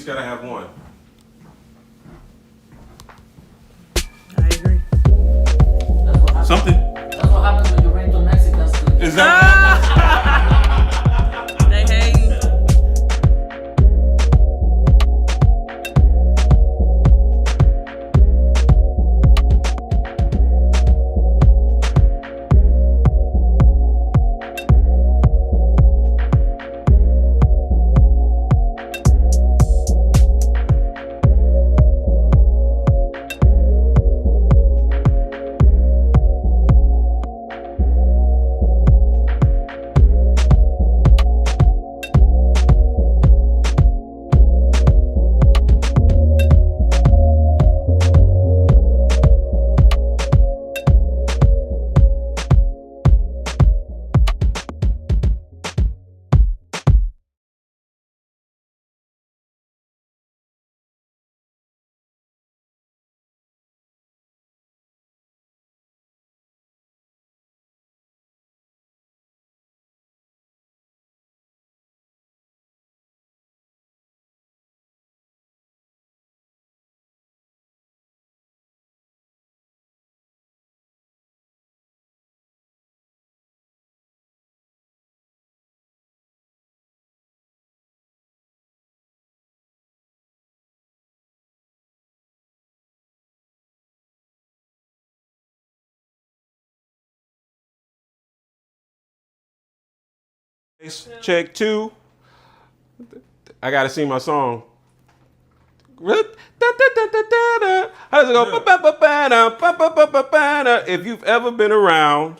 least gotta have one. I agree. Something. That's what happens when you bring two Mexicans to Is that? They hate you. Check 2. I gotta sing my song. How does it go? If you've ever been around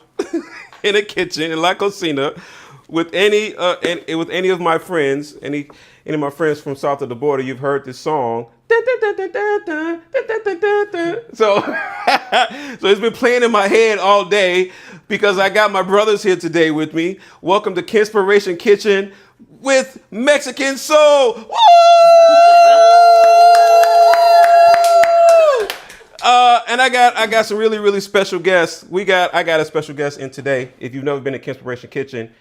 in a kitchen in La Cocina with any of my friends, any of my friends from south of the border, you've heard this song. So, so it's been playing in my head all day because I got my brothers here today with me. Welcome to Kinspiration Kitchen with Mexican Soul. Woo! And I got some really special guests. I got a special guest in today. If you've never been to Kinspiration Kitchen,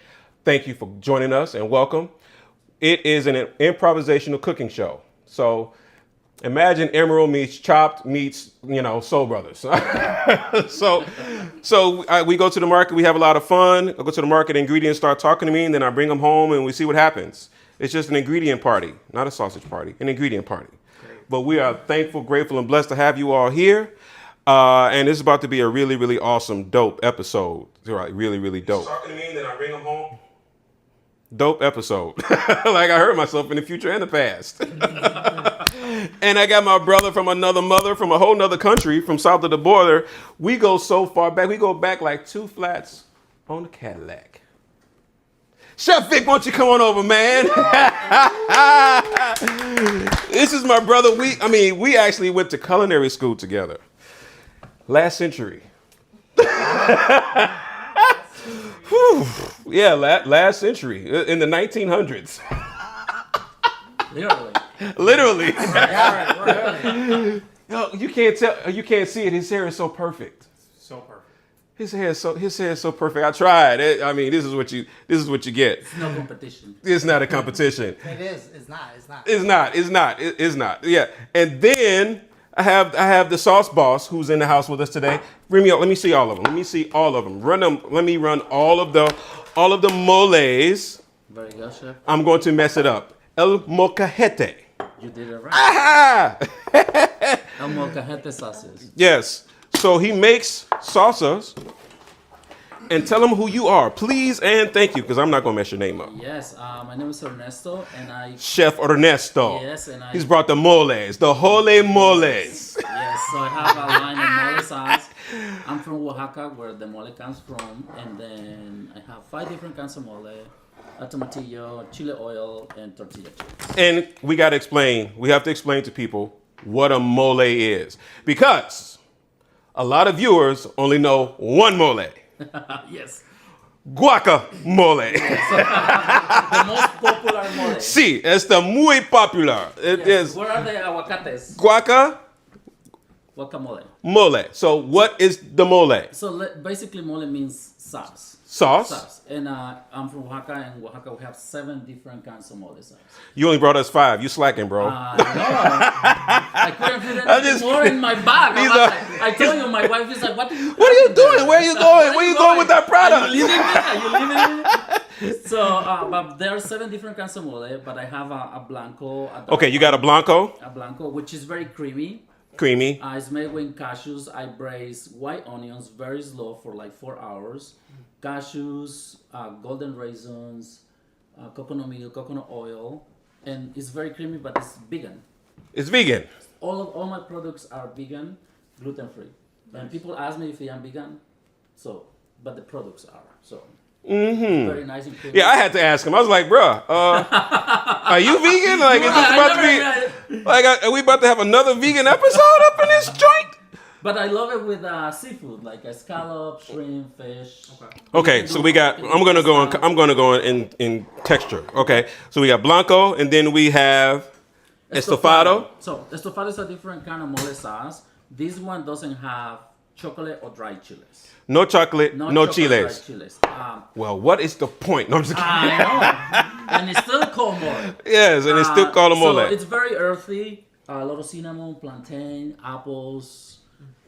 thank you for joining us and welcome. It is an improvisational cooking show. So imagine Emerald meets Chopped meets, Soul Brothers. So we go to the market. We have a lot of fun. I go to the market, ingredients start talking to me, and then I bring them home, and we see what happens. It's just an ingredient party, not a sausage party, an ingredient party. Great. But we are thankful, grateful, and blessed to have you all here. And this is about to be a really awesome, dope episode. Really dope. Talking to me, and then I bring them home. Dope episode. Like I heard myself in the future and the past. And I got my brother from another mother, from a whole nother country, from south of the border. We go so far back. We go back like 2 flats on the Cadillac. Chef Vic, why don't you come on over, man? This is my brother. We actually went to culinary school together. Last century. Whew. Yeah, last century, in the 1900s. Literally. Yo, you can't see it. His hair is so perfect. So perfect. His hair is so perfect. I tried. This is what you get. It's no competition. It's not a competition. It is. It's not. It's not. Yeah. And then I have the sauce boss who's in the house with us today. Bring me up. Let me see all of them. Let me run all of the moles. Very good, chef. I'm going to mess it up. El molcajete. You did it right. Aha! El molcajete sauces. Yes. So he makes salsas. And tell him who you are, please and thank you, because I'm not going to mess your name up. Yes, my name is Ernesto, and Chef Ernesto. Yes, and he's brought the moles, the holy moles. Yes, so I have a line of mole sauce. I'm from Oaxaca, where the mole comes from, and then I have 5 different kinds of mole: a tomatillo, chile oil, and tortilla chips. And we have to explain to people what a mole is, because a lot of viewers only know one mole. Yes. Guacamole. Yes. The most popular mole. Sí, está muy popular. It is. Where are the aguacates? Guacamole. Mole. So what is the mole? So basically mole means sauce. sauce. And I'm from Oaxaca, and Oaxaca we have 7 different kinds of mole sauce. You only brought us 5. You slacking, bro. No, I couldn't fit anything more in my bag. I told you, my wife is like, what are you doing? there? Where are you going? Where are you going with that product? Are you leaving me? So, but there are 7 different kinds of mole, but I have a blanco. Okay, you got a blanco? A blanco, which is very creamy. Creamy. It's made with cashews. I braise white onions very slow for like 4 hours. Cashews, golden raisins, coconut milk, coconut oil, and it's very creamy, but it's vegan. It's vegan. All my products are vegan, gluten free. And people ask me if I am vegan, but the products are so. Very nice and creamy. Yeah, I had to ask him. I was like, bruh, are you vegan? Like, is this about to be like, are we about to have another vegan episode up in this joint? But I love it with seafood, like a scallop, shrimp, fish. Okay, so we got. I'm gonna go in texture. Okay, so we got blanco, and then we have estofado. So estofado is a different kind of mole sauce. This one doesn't have chocolate or dried chiles. No chocolate, no chocolate, chiles. dried chiles. Well, what is the point? No, I'm just kidding. I know, and it's still called mole. Yes, and it's still called a mole. So it's very earthy. A lot of cinnamon, plantain, apples.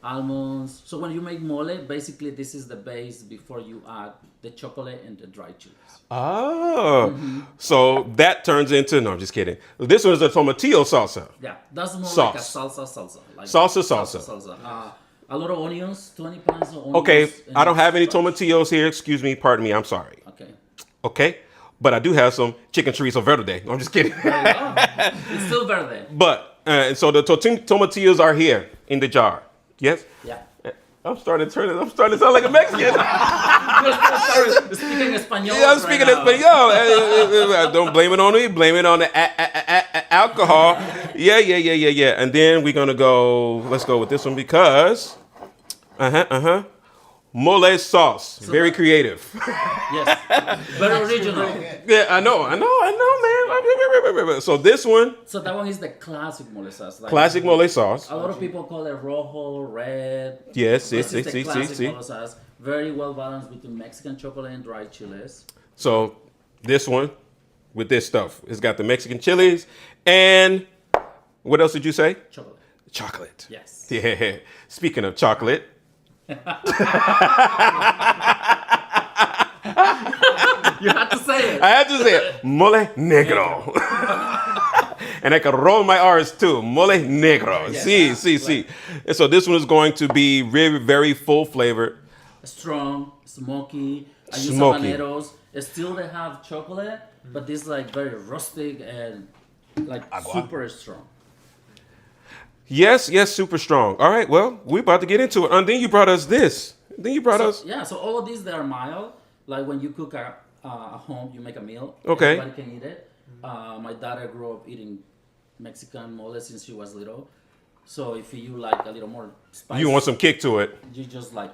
Almonds. So when you make mole, basically this is the base before you add the chocolate and the dried chilies. Oh, so that turns into, no, I'm just kidding. This one is a tomatillo salsa. Yeah, that's more Sauce. like a salsa. Like Salsa. A lot of onions, 20 pounds of onions. Okay, I don't have any tomatillos here. Excuse me, pardon me, I'm sorry. Okay, but I do have some chicken chorizo verde. I'm just kidding. There you go. It's still verde. But, so the tomatillos are here in the jar. Yes? Yeah. I'm starting to sound like a Mexican. You're speaking Espanol. Yeah, I'm speaking Espanol. Don't blame it on me. Blame it on the alcohol. Yeah. And then we're going to go, let's go with this one because, mole sauce. Very creative. Yes. Very original. Yeah, I know, man. So this one. So that one is the classic mole sauce. Like Classic mole sauce. A lot of people call it rojo, red. Yes, This is the classic see. mole sauce. Very well balanced between Mexican chocolate and dried chiles. So this one with this stuff, it's got the Mexican chilies and what else did you say? Chocolate. Chocolate. Yes. Yeah. Speaking of chocolate. You had to say it. I had to say it. Mole negro. And I can roll my R's too. Mole negro. Yes. See. And so this one is going to be very, very full flavored. Strong, smoky. I use Smoky. habaneros. Still they have chocolate, but this is like very rustic and like super strong. Yes, super strong. All right, well, we're about to get into it. And then you brought us this. Yeah, so all of these, they are mild. Like when you cook at home, you make a meal. Okay. Everybody can eat it. My daughter grew up eating Mexican mole since she was little. So if you like a little more spicy, You want some kick to it. you just like.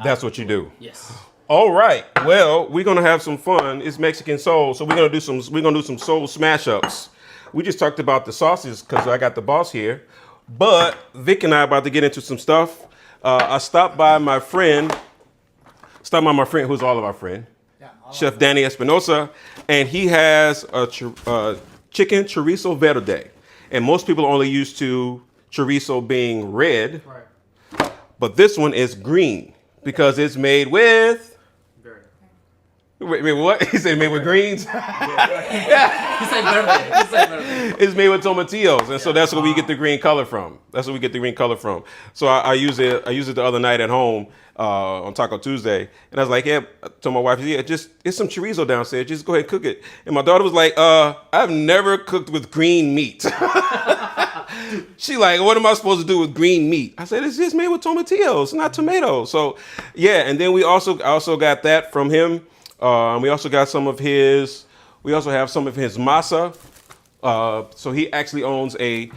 That's what you do. Yes. All right. Well, we're gonna have some fun. It's Mexican soul, so we're gonna do some soul smash ups. We just talked about the sauces because I got the boss here, but Vic and I are about to get into some stuff. I stopped by my friend, who's all of our friend, Chef Danny Espinosa, and he has a chicken chorizo verde, and most people are only used to chorizo being red, but this one is green because it's made with. Wait, what? He said made with greens? He said verde. It's made with tomatillos, and so that's where we get the green color from. So I use it the other night at home on Taco Tuesday, and I was like, yeah, I told my wife, yeah, it's some chorizo downstairs. Just go ahead and cook it. And my daughter was like, I've never cooked with green meat. She like, what am I supposed to do with green meat? I said, it's just made with tomatillos, not tomatoes. So yeah, and then I also got that from him. We also got some of his. We also have some of his masa. So he actually owns a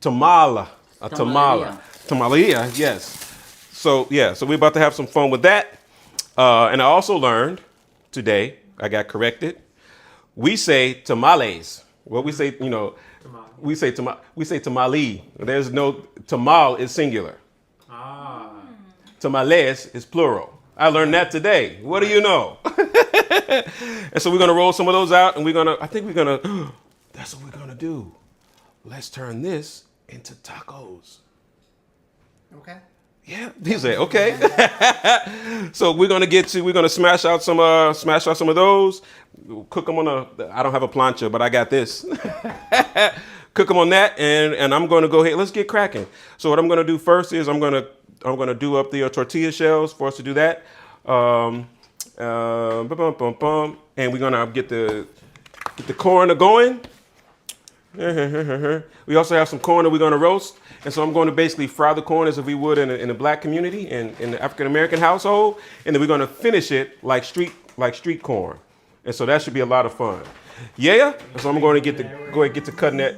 tamala. Tamaleria, yes. So we're about to have some fun with that. And I also learned today. I got corrected. We say tamales. Well, we say we say tamale. There's no tamal is singular. Tamales is plural. I learned that today. What do you know? And so we're gonna roll some of those out, and that's what we're gonna do. Let's turn this into tacos. Okay. Yeah, he said, okay. So we're gonna smash out some of those. Cook them I don't have a plancha, but I got this. Cook them on that, and I'm gonna go ahead. Let's get cracking. So what I'm gonna do first is I'm gonna do up the tortilla shells for us to do that. And we're gonna get the corn going. We also have some corn that we're gonna roast. And so I'm going to basically fry the corn as if we would in a black community and in the African American household, and then we're going to finish it like street corn. And so that should be a lot of fun. Yeah. So I'm going to go ahead and get to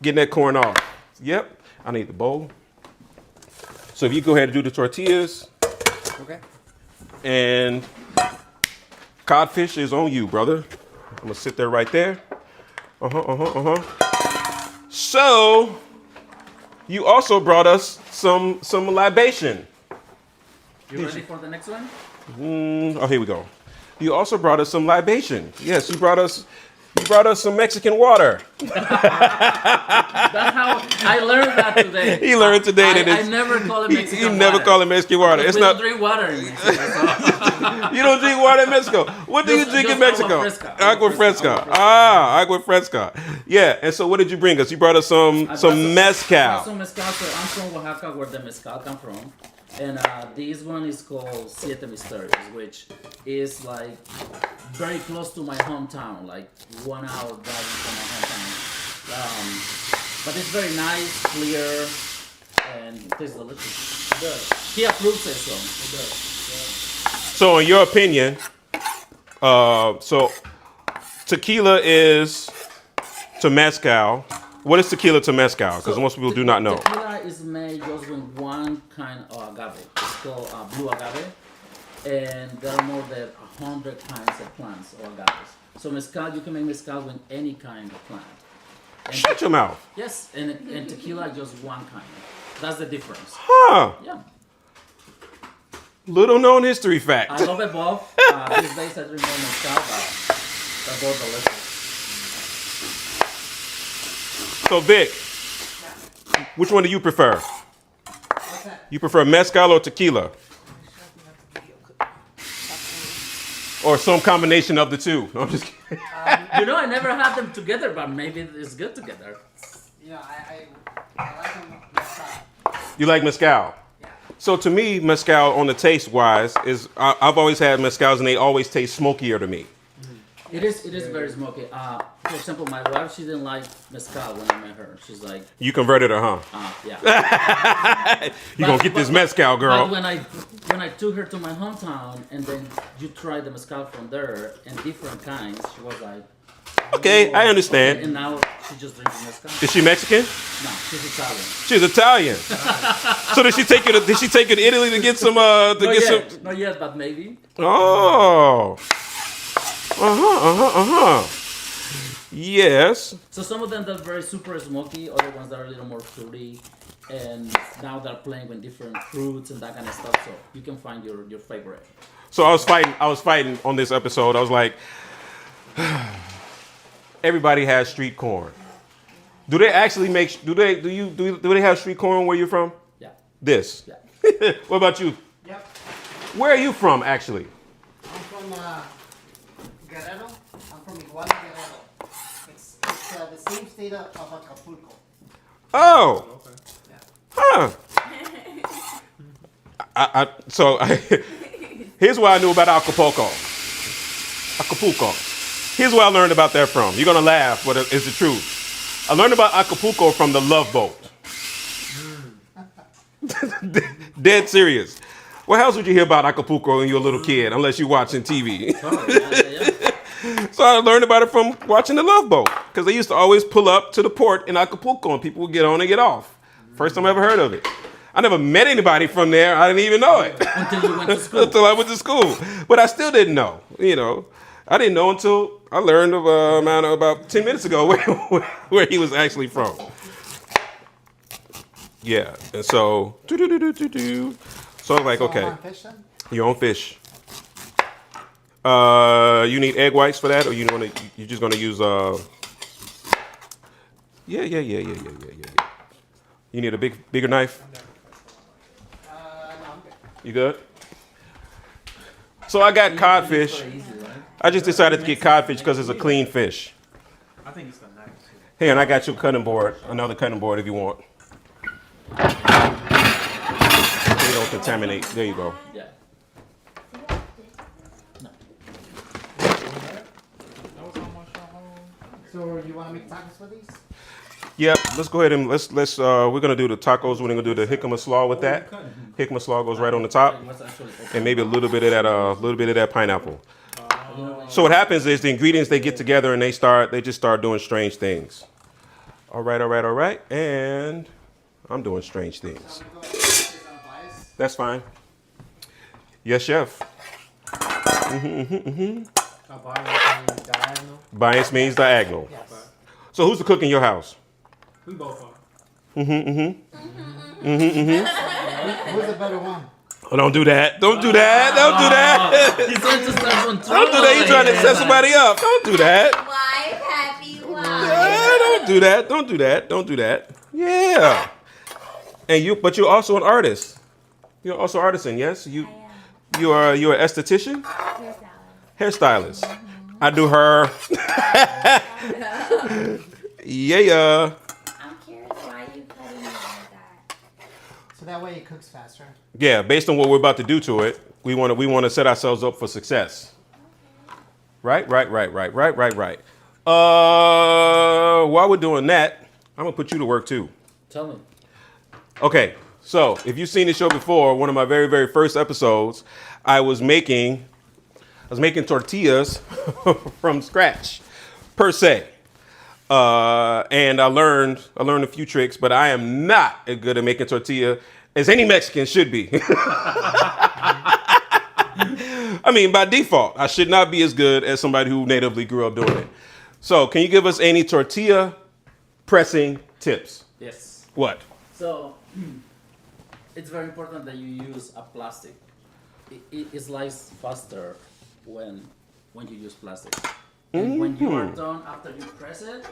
getting that corn off. Yep. I need the bowl. So if you go ahead and do the tortillas. Okay. And codfish is on you, brother. I'm gonna sit there right there. So. You also brought us some libation. You ready for the next one? Here we go. You also brought us some libation. Yes, you brought us some Mexican water. That's how I learned that today. He learned today that I never call it Mexican water. You never call it Mexican water. It's we don't drink water in Mexico. You don't drink water in Mexico. What do you drink in Mexico? Agua fresca. Agua fresca. Yeah. And so, what did you bring us? You brought us some mezcal. I brought some mezcal. So I'm from Oaxaca, where the mezcal come from, and this one is called Siete Misterios, which is like very close to my hometown, like 1 hour driving from my hometown. But it's very nice, clear, and it tastes delicious. It does. He approves it, so it does. So, in your opinion, so tequila is to mezcal. What is tequila to mezcal? Because most people do not know. Tequila is made just with one kind of agave. It's called blue agave, and there are more than 100 kinds of plants or agaves. So mezcal, you can make mezcal with any kind of plant. And Shut your mouth. Yes, and tequila is just one kind. That's the difference. Huh. Yeah. Little known history fact. I love it both. These days I drink more mezcal, but they're both delicious. So Vic, which one do you prefer? What's that? You prefer mezcal or tequila? Or some combination of the two? No, I'm just kidding. I never had them together, but maybe it's good together. I like them mezcal. You like mezcal? Yeah. So to me, mezcal on the taste wise is I've always had mezcals and they always taste smokier to me. It is very smoky. For example, my wife, she didn't like mezcal when I met her. She's like, You converted her, huh? yeah. You gonna get this mezcal, girl? But when I took her to my hometown and then you try the mezcal from there and different kinds, she was like, Okay, I understand. and now she just drinks mezcal. Is she Mexican? No, she's Italian. She's Italian. So did she take you to Italy to get some Not yet, but maybe. Oh. Yes. So some of them that are very super smoky, other ones that are a little more fruity, and now they're playing with different fruits and that kind of stuff. So you can find your favorite. So I was fighting on this episode. I was like, everybody has street corn. Do they actually make? Do they have street corn where you're from? Yeah. This. Yeah. What about you? Yep. Where are you from, actually? I'm from Guerrero. I'm from Iguala, Guerrero. It's the same state of Acapulco. Oh. Yeah. Huh. Here's what I knew about Acapulco. Here's where I learned about that from. You're gonna laugh, but it's the truth. I learned about Acapulco from the Love Boat. Dead serious. What else would you hear about Acapulco when you're a little kid, unless you're watching TV? So I learned about it from watching the Love Boat, because they used to always pull up to the port in Acapulco and people would get on and get off. First time I ever heard of it. I never met anybody from there. I didn't even know it. Until you went to school. Until I went to school. But I still didn't know, I didn't know until I learned about 10 minutes ago where he was actually from. Yeah, and so, so I was like, okay. Your own fish. You need egg whites for that, or you're just gonna use Yeah. You need a bigger knife. No, I'm good. You good? So I got codfish. Very easy, right? I just decided to get codfish because it's a clean fish. I think it's the knife. Hey, and I got you a cutting board, another cutting board if you want. So you don't contaminate. There you go. Yeah. So you want to make tacos for these? Yep. Let's go ahead and let's we're gonna do the tacos. We're gonna do the jicama slaw with that. Jicama slaw goes right on the top, It was actually open. and maybe a little bit of that pineapple. So what happens is the ingredients they get together and they just start doing strange things. All right, and I'm doing strange things. I'm going to go this on bias. That's fine. Yes, chef. A bias diagonal. Bias means diagonal. Yes. So who's the cook in your house? We both are. Who's the better one? Oh, don't do that. Don't do that. Don't do that. He's trying to start some Don't do that. You're trying to set somebody up. Don't do that. Wife, happy wife. Don't do that. Don't do that. Don't do that. Yeah. But you're also an artist. You're also an artisan, yes? You're an esthetician? Hairstylist. I do her. Yeah. I'm curious why you cutting it like that. So that way it cooks faster. Yeah, based on what we're about to do to it, we want to set ourselves up for success. Right. While we're doing that, I'm gonna put you to work too. Tell me. Okay, so if you've seen the show before, one of my very, very first episodes, I was making tortillas from scratch, per se. And I learned a few tricks, but I am not as good at making tortilla as any Mexican should be. I mean, by default, I should not be as good as somebody who natively grew up doing it. So, can you give us any tortilla pressing tips? Yes. What? So it's very important that you use a plastic. It slices faster when you use plastic. And when you are done, after you press it,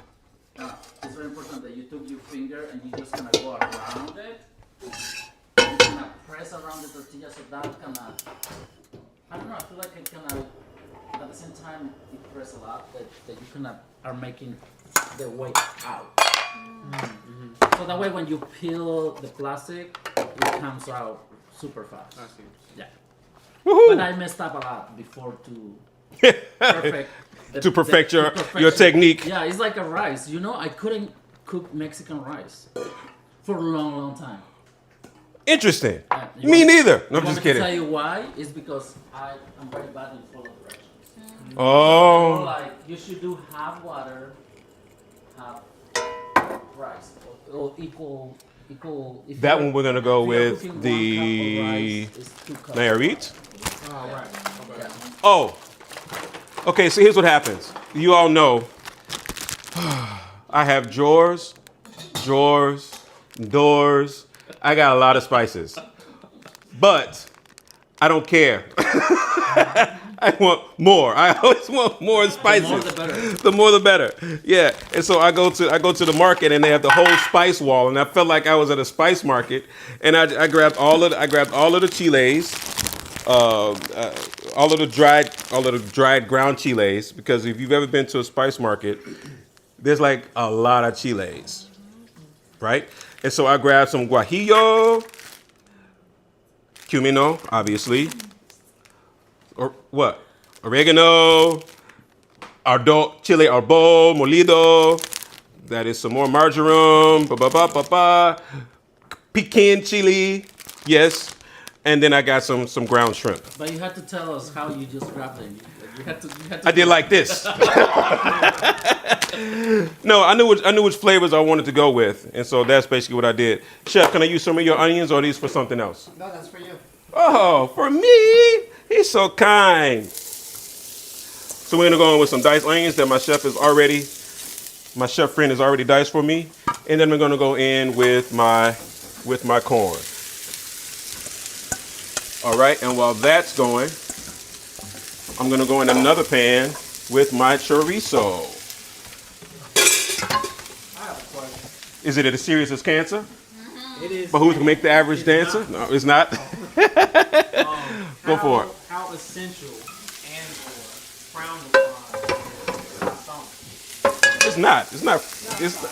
it's very important that you took your finger and you just gonna go around it. You gonna press around the tortilla so that I don't know, I feel like it kinda, at the same time it press a lot, that you kinda are making the way out. So that way when you peel the plastic, it comes out super fast. I see. Yeah. Woohoo! But I messed up a lot before to perfect your perfection. technique. Yeah, it's like a rice. You know, I couldn't cook Mexican rice for a long, long time. Interesting. You Me want- neither. No, I'm you just want me to kidding. tell you why? It's because I'm very bad in follow directions. Oh. Like, you should do half water, half rice. Or equal. If That you're- one we're gonna go if you're with cooking the 1 cup of rice, it's 2 cups. Nayarit. Oh, right. Okay. Yeah. Oh. Okay, so here's what happens. You all know I have drawers, doors. I got a lot of spices. But I don't care. I want more. I always want more spices. The more the better. The more the better. Yeah. And so I go to the market and they have the whole spice wall, and I felt like I was at a spice market. And I grabbed all of the chiles, all of the dried ground chiles, because if you've ever been to a spice market, there's like a lot of chiles, right? And so I grabbed some guajillo, cumino, obviously, or what? Oregano, chile arbol, molido. That is some more marjoram, pecan chili, yes. And then I got some ground shrimp. But you had to tell us how you just grabbed them. You had to I did like this. No, I knew which flavors I wanted to go with, and so that's basically what I did. Chef, can I use some of your onions, or are these for something else? No, that's for you. Oh, for me? He's so kind. So we're gonna go in with some diced onions that my chef friend has already diced for me, and then we're gonna go in with my corn. All right, and while that's going, I'm gonna go in another pan with my chorizo. I have a question. Is it as serious as cancer? It is. But who can make the average It's dancer? No, it's not. Go for it. How essential and or frowned upon is something. It's not.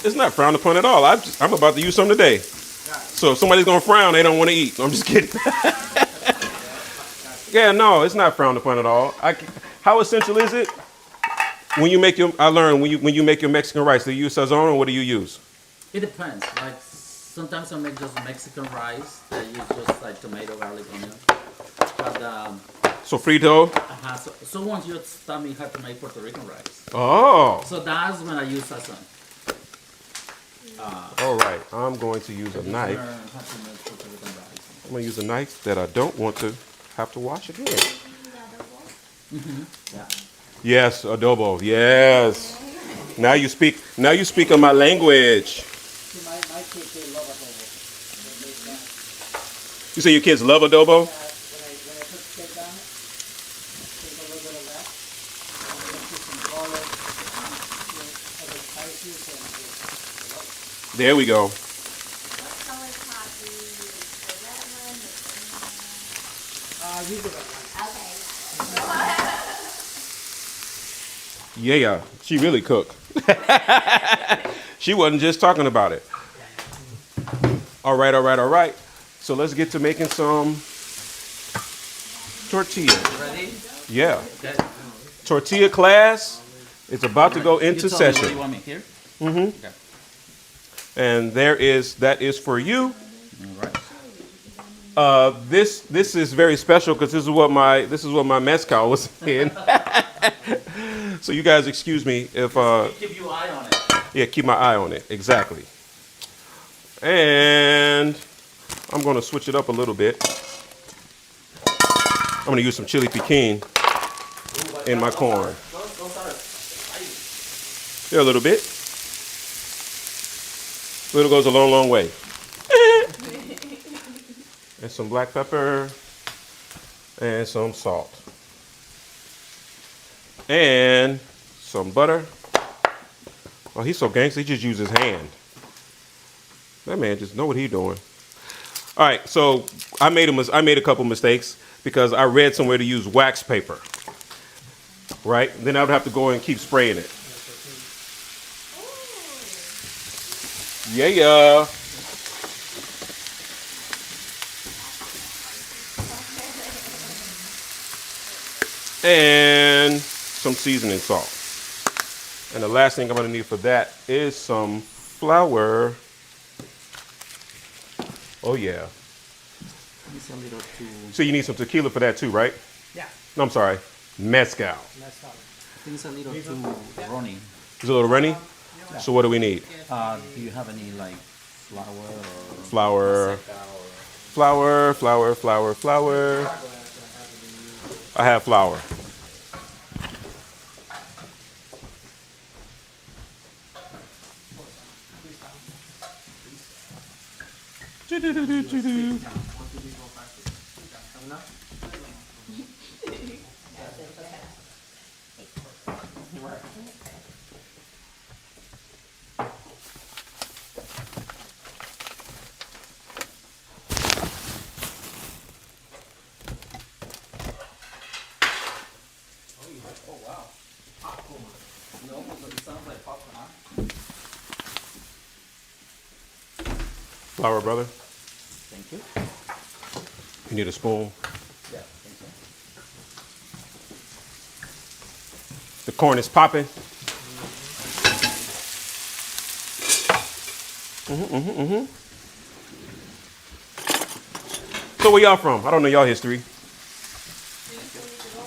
It's not frowned upon at all. I'm about to use some today. So if somebody's gonna frown, they don't want to eat. I'm just kidding. Yeah, no, it's not frowned upon at all. How essential is it? When you make your, I learned when you make your Mexican rice, do you use sazon or what do you use? It depends. Like sometimes I make just Mexican rice. I use just like tomato, garlic, onion. But Sofrito. so once you taught me how to make Puerto Rican rice. Oh. So that's when I use sazon. All right. I'm going to use a knife. Learn how to make Puerto Rican rice. I'm gonna use a knife that I don't want to have to wash again. Yeah. Yes, adobo. Yes. Now you speak. Now you speak of my language. See, my kids, they love adobo. They can, You say your kids love adobo? when I put steak on it, take a little bit of that, and then put some garlic, other spices, and they love it. There we go. What color pot do you use? The red one, the green one? Use it like Okay. Yeah, she really cooked. She wasn't just talking about it. All right. So let's get to making some tortillas. Ready? Yeah. Okay. Tortilla class is about to go You into tell me, what do session. you want me here? Mm-hmm. Okay. And that is for you. All right. This is very special because this is what my mezcal was in. So you guys excuse me if Keep your eye on it. yeah, keep my eye on it. Exactly. And I'm going to switch it up a little bit. I'm going to use some chili piquin in my corn. Yeah, a little bit. Little goes a long, long way. And some black pepper and some salt. And some butter. Oh, he's so gangster, he just used his hand. That man just know what he's doing. All right, so I made a couple mistakes because I read somewhere to use wax paper. Right? Then I would have to go and keep spraying it. Yeah. And some seasoning salt. And the last thing I'm going to need for that is some flour. Oh, yeah. It's a little too. So you need some tequila for that too, right? Yeah. No, I'm sorry. Mezcal. That's all. I think it's a little too runny. Is it a little runny? So what do we need? Do you have any like flour or? Flour. I have flour. Flour, brother. Thank you. You need a spoon. Yeah, thank you. The corn is popping. So where y'all from? I don't know y'all history.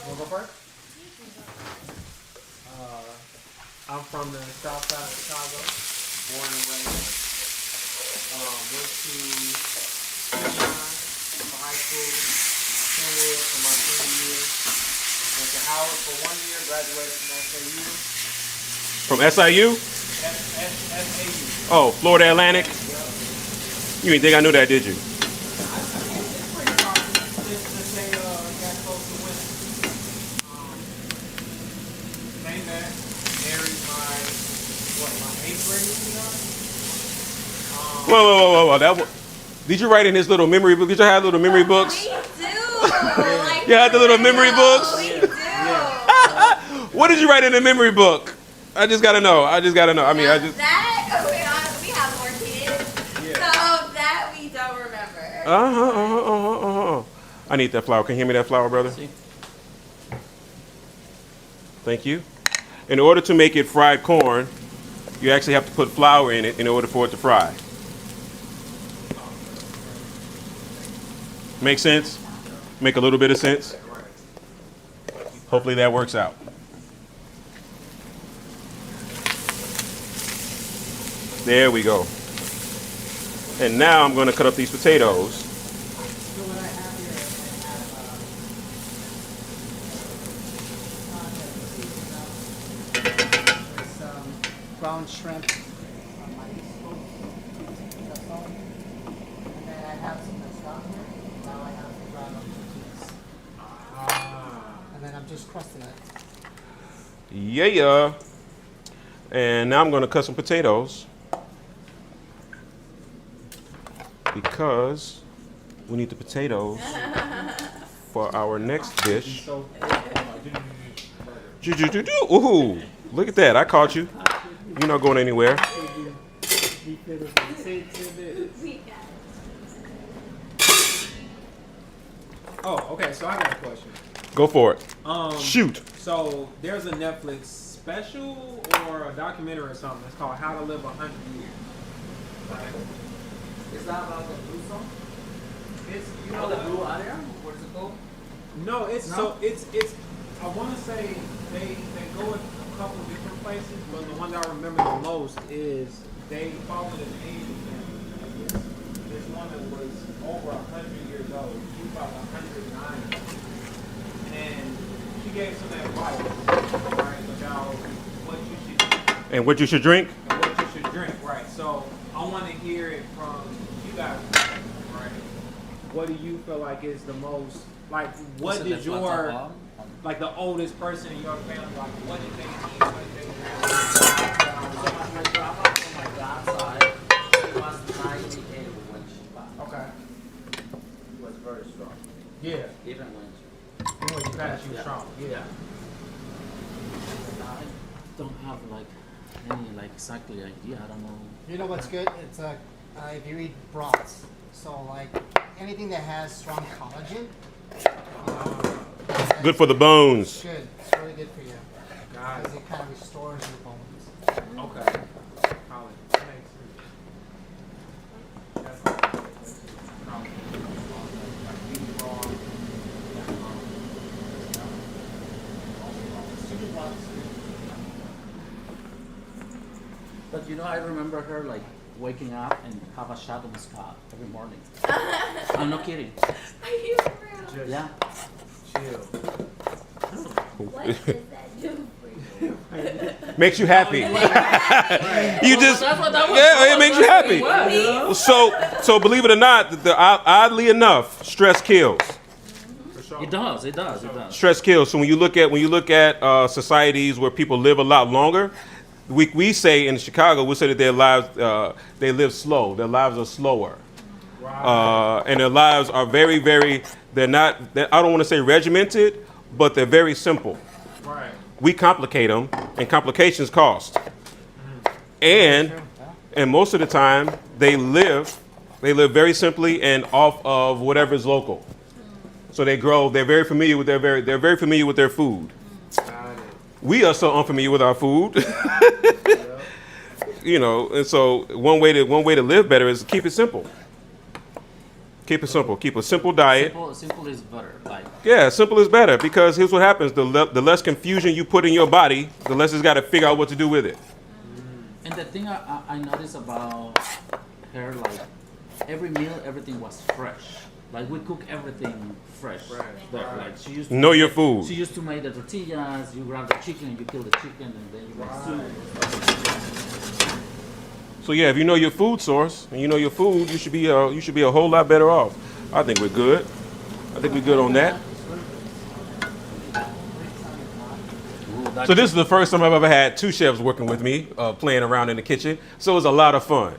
Wanna go first? I'm from the south side of Chicago, born and raised. Went to high school, Kenwood for my senior year. Went to Howard for 1 year, graduated from SAU. From SIU? SAU. Oh, Florida Atlantic. You didn't think I knew that, did you? It's the same Whoa. Did you write in his little memory book? Did you have little memory books? We do. Like, You had the little memory books? We do. What did you write in the memory book? I just gotta know. I mean, That we have more kids, so that we don't remember. I need that flour. Can you hand me that flour, brother? See? Thank you. In order to make it fried corn, you actually have to put flour in it in order for it to fry. Make sense? Make a little bit of sense? Hopefully that works out. There we go. And now I'm going to cut up these potatoes. So what I have here, I have ground shrimp on my stove. That's all. And then I have some that's down here. Now I have to ground up tortillas. And then I'm just crusting it. Yeah. And now I'm going to cut some potatoes because we need the potatoes for our next dish. Ooh, look at that. I caught you. You're not going anywhere. Oh, okay. So I got a question. Go for it. Shoot. So there's a Netflix special or a documentary or something. It's called How to Live 100 Years. Right? Is that about the blue zone? It's Oh, the blue area? What is it called? No, it's No? so it's. I want to say they go a couple of different places, but the one that I remember the most is they followed an Asian family. Like this woman was over 100 years old. She was about 109, and she gave some advice, right, about what you should do And what you should drink? and what you should drink, right? So I want to hear it from you guys, right? What do you feel like is the most like? What So did that's what's your up, like the oldest person in your family like? What did they eat? What did they drink? So my grandma from my dad's side, she was 98 when she passed. Okay. She was very strong, Yeah. even when she. When you passed, you Yeah. strong. Yeah. I don't have like any like exactly idea. I don't know. You know what's good? It's if you eat broths. So like anything that has strong collagen, Good for the bones. it's good. It's really good for you Got because it. it kind of restores your bones. Okay. College. That makes sense. That's college. Like eating raw. But you know, I remember her like waking up and have a shot of scotch every morning. I'm not kidding. Are you for real? Yeah. Chill. What does that do for you? Makes you happy. You just, That's what that was. yeah, it makes you happy. Well, So believe it or not, oddly enough, stress kills. For sure. It does. It does. It does. Stress kills. So when you look at societies where people live a lot longer, we say in Chicago, we say that their lives they live slow. Their lives are slower, and their lives are very, very. I don't want to say regimented, but they're very simple. Right. We complicate them, and complications cost. And most of the time, they live very simply and off of whatever is local. So they grow. They're very familiar with their food. Got it. We are so unfamiliar with our food. You know, and so one way to live better is to keep it simple. Keep it simple. Keep a simple diet. Simple is better. Like Yeah, simple is better because here's what happens: the less confusion you put in your body, the less it's got to figure out what to do with it. And the thing I noticed about her, like every meal, everything was fresh. Like we cook everything fresh. Like she used to Know your food. She used to make the tortillas. You grab the chicken, you kill the chicken, and then you make soup. So yeah, if you know your food source and you know your food, you should be a whole lot better off. I think we're good. I think we're good on that. Ooh, So this is the first time I've ever had two chefs working with me, playing around in the kitchen. So it was a lot of fun.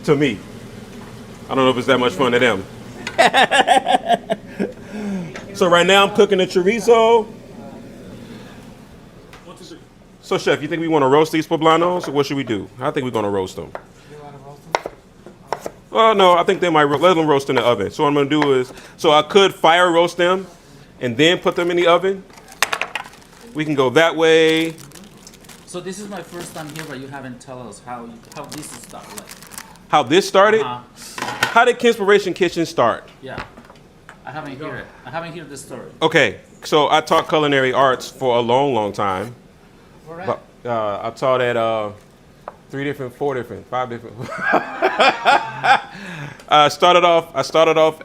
to me. I don't know if it's that much fun to them. So right now I'm cooking the chorizo. So chef, you think we want to roast these poblanos, or what should we do? I think we're going to roast them. You want to roast them? Oh no, I think they might let them roast in the oven. So what I'm going to do is, so I could fire roast them and then put them in the oven. We can go that way. So this is my first time here, but you haven't tell us how this is started. Like, How this started? uh, How did Kinspiration Kitchen start? yeah, I haven't heard it. I haven't heard the story. Okay, so I taught culinary arts for a long, long time. All right. But, I taught at 5 different. I started off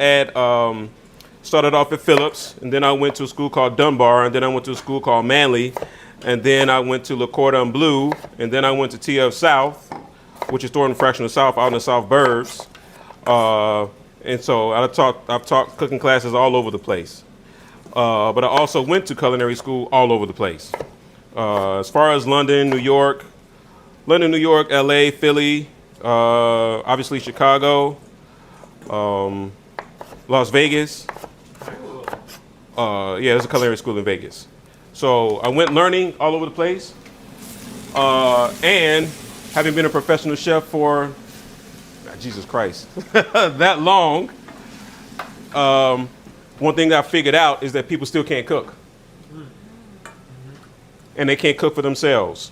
at Phillips, and then I went to a school called Dunbar, and then I went to a school called Manly, and then I went to La Cordon Bleu, and then I went to TF South, which is Thornton Fractional South out in the South Burbs. And so I've taught cooking classes all over the place. But I also went to culinary school all over the place. As far as London, New York, LA, Philly, obviously Chicago, Las Vegas. Yeah, there's a culinary school in Vegas. So I went learning all over the place. And having been a professional chef for, Jesus Christ, that long, one thing that I figured out is that people still can't cook. And they can't cook for themselves.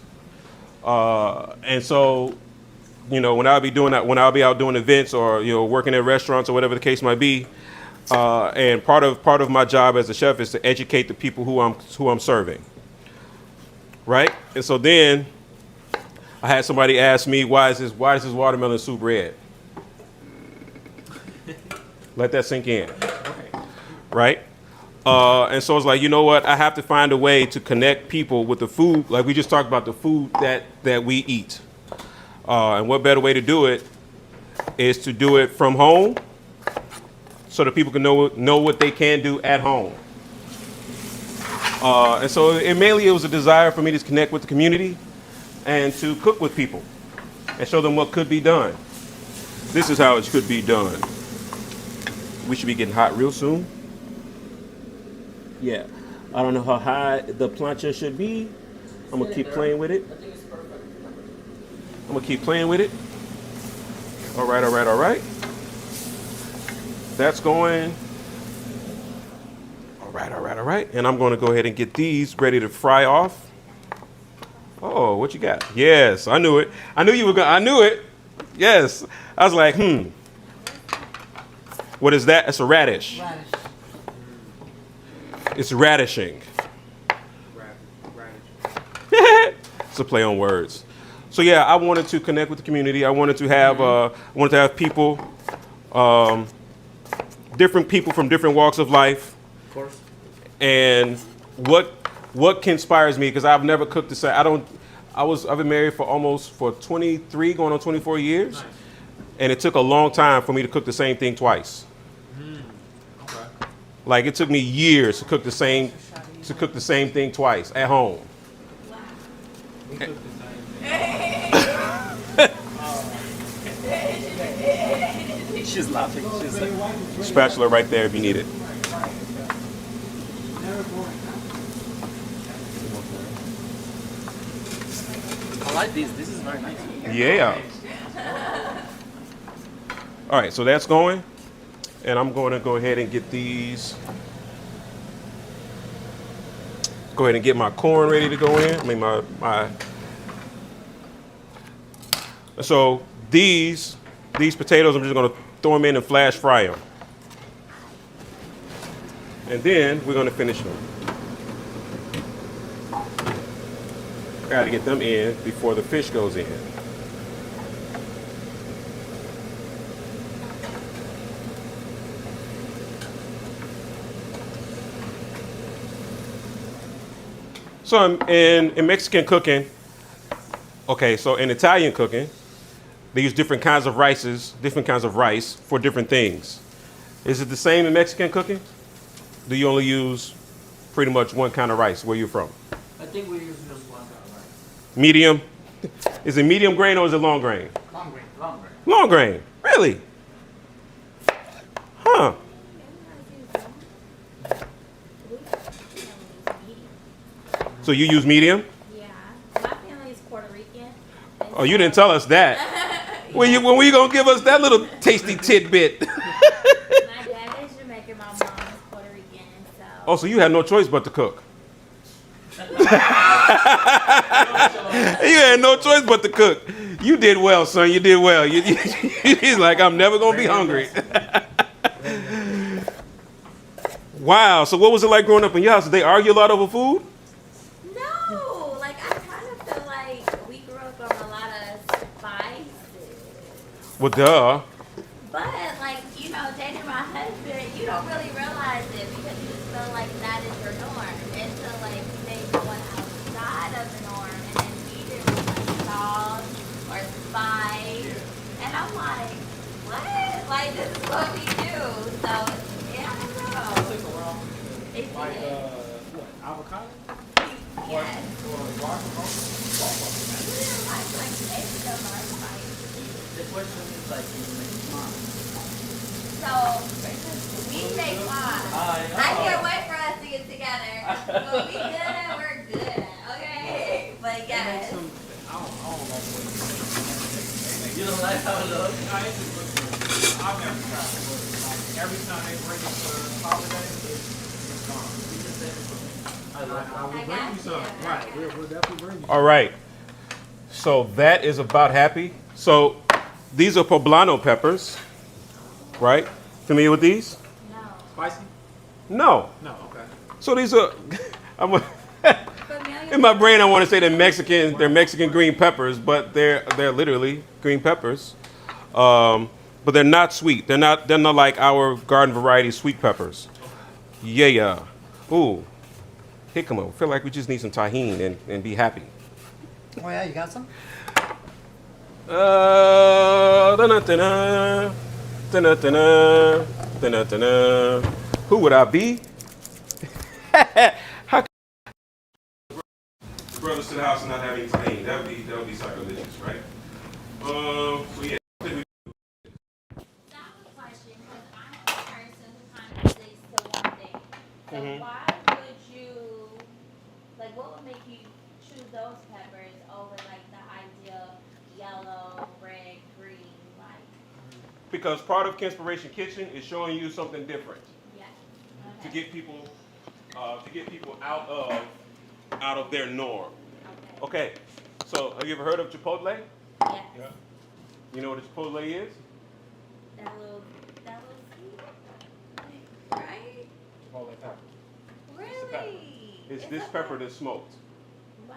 And so, you know, when I'll be doing that, when I'll be out doing events or, you know, working at restaurants or whatever the case might be, and part of my job as a chef is to educate the people who I'm serving. Right? And so then I had somebody ask me, why is this watermelon soup red? Let that sink in. Right? And so it's like, you know what? I have to find a way to connect people with the food. Like we just talked about the food that we eat. And what better way to do it is to do it from home so that people can know what they can do at home. And so it was a desire for me to connect with the community and to cook with people and show them what could be done. This is how it could be done. We should be getting hot real soon. Yeah. I don't know how high the plancha should be. I'm going to keep playing with it. I think it's perfect. I'm going to keep playing with it. All right. That's going. All right. And I'm going to go ahead and get these ready to fry off. Oh, what you got? Yes, I knew it. I knew you were going. I knew it. Yes. I was like, What is that? It's a radish. Radish. It's radishing. It's a play on words. So yeah, I wanted to connect with the community. I wanted to have people, different people from different walks of life. Of course. And what conspires me, because I've never cooked the same. I've been married for 23 going on 24 years. Nice. And it took a long time for me to cook the same thing twice. Okay. Like it took me years to cook the same thing twice at home. We cook the same. She's laughing. She's like, Spatula right there if you need it. Never boring, huh? I like this. This is very nice. Yeah. All right, so that's going. And I'm going to go ahead and get these. Go ahead and get my corn ready to go in. I mean, my. So these potatoes, I'm just going to throw them in and flash fry them. And then we're going to finish them. Got to get them in before the fish goes in. So in Mexican cooking, okay, so in Italian cooking, they use different kinds of rice for different things. Is it the same in Mexican cooking? Do you only use pretty much one kind of rice? Where you're from? I think we use just one kind of rice. Medium? Is it medium grain or is it long grain? Long grain. Long grain. Long grain. Really? Huh. So you use medium? Yeah, my family is Puerto Rican. And Oh, you didn't tell us that. When were you going to give us that little tasty tidbit? My dad is Jamaican, my mom is Puerto Rican, so. Oh, so you had no choice but to cook. You had no choice but to cook. You did well, son. You did well. He's like, I'm never going to be hungry. Wow. So what was it like growing up in your house? Did they argue a lot over food? No, like I kind of feel like we grew up on a lot of spices. Well, duh. But like, you know, dating my husband, you don't really realize it because you just feel like that is your norm. Until like you may go outside of the norm and then eat it with like salt or spice. And I'm like, what? Like this is what we do. So yeah, I don't know. Take a while. It's Like, good. what, avocado? Yes. Or guacamole? We don't like taste of our spices. The question is like, you make mine. So we make fun. I know. I can't wait for us to get together. What we good at, we're good at. Okay? But Make yes. some, I don't like the way they You don't like how it looks? No, it just looks good. I've never tried it, but like, every time they bring it for holiday, it's gone. You can save it for me. I I love will I bring got you some. you. Right, we'll definitely bring you some. All right. So that is about happy. So these are poblano peppers, right? Familiar with these? No. Spicy? No. No, okay. So these are, Familiar in my with- brain, I want to say they're Mexican green peppers, but they're literally green peppers. But they're not sweet. They're not like our garden variety sweet peppers. Yeah. Ooh. Jicama. I feel like we just need some tahini and be happy. Oh yeah, you got some? Da-na-da-na, da-na-da-na, da-na-da-na. Who would I be? How could brothers to the house and not having tahini? That would be sacrilegious, right? So yeah. That was a question because I'm a person who kind of sticks to one thing. So why would you, like, what would make you choose those peppers over like the ideal yellow, red, green, like? Because part of Kinspiration Kitchen is showing you something different Yeah. to Okay. get people out of their norm. Okay. Okay. So have you ever heard of Chipotle? Yes. Yeah. You know what a Chipotle is? That little seed, right? Chipotle pepper. Really? It's Is this it pepper like- that's smoked, Wow.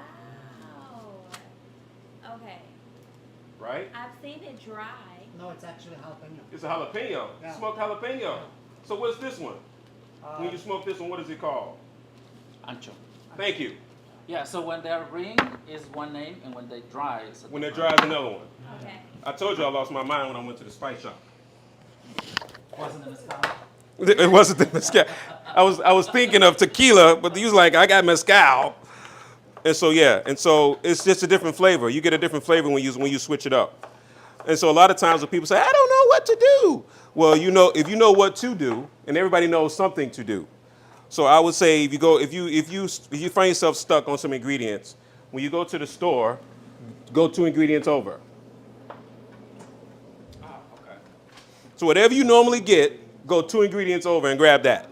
Okay. right? I've seen it dry. No, it's actually jalapeno. It's a jalapeno, Yeah. smoked jalapeno. So what's this one? When you Uh, smoke this one, what is it called? Ancho. Thank you. Yeah, so when they're green is one name, and when they dry is a When they're different. dry is another one. Okay. I told you I lost my mind when I went to the spice shop. Wasn't it mezcal? It wasn't the mezcal. I was thinking of tequila, but he was like, I got mezcal. And so yeah, it's just a different flavor. You get a different flavor when you switch it up. And so a lot of times when people say, I don't know what to do. Well, if you know what to do, and everybody knows something to do. So I would say if you find yourself stuck on some ingredients, when you go to the store, go 2 ingredients over. Ah, okay. So whatever you normally get, go 2 ingredients over and grab that.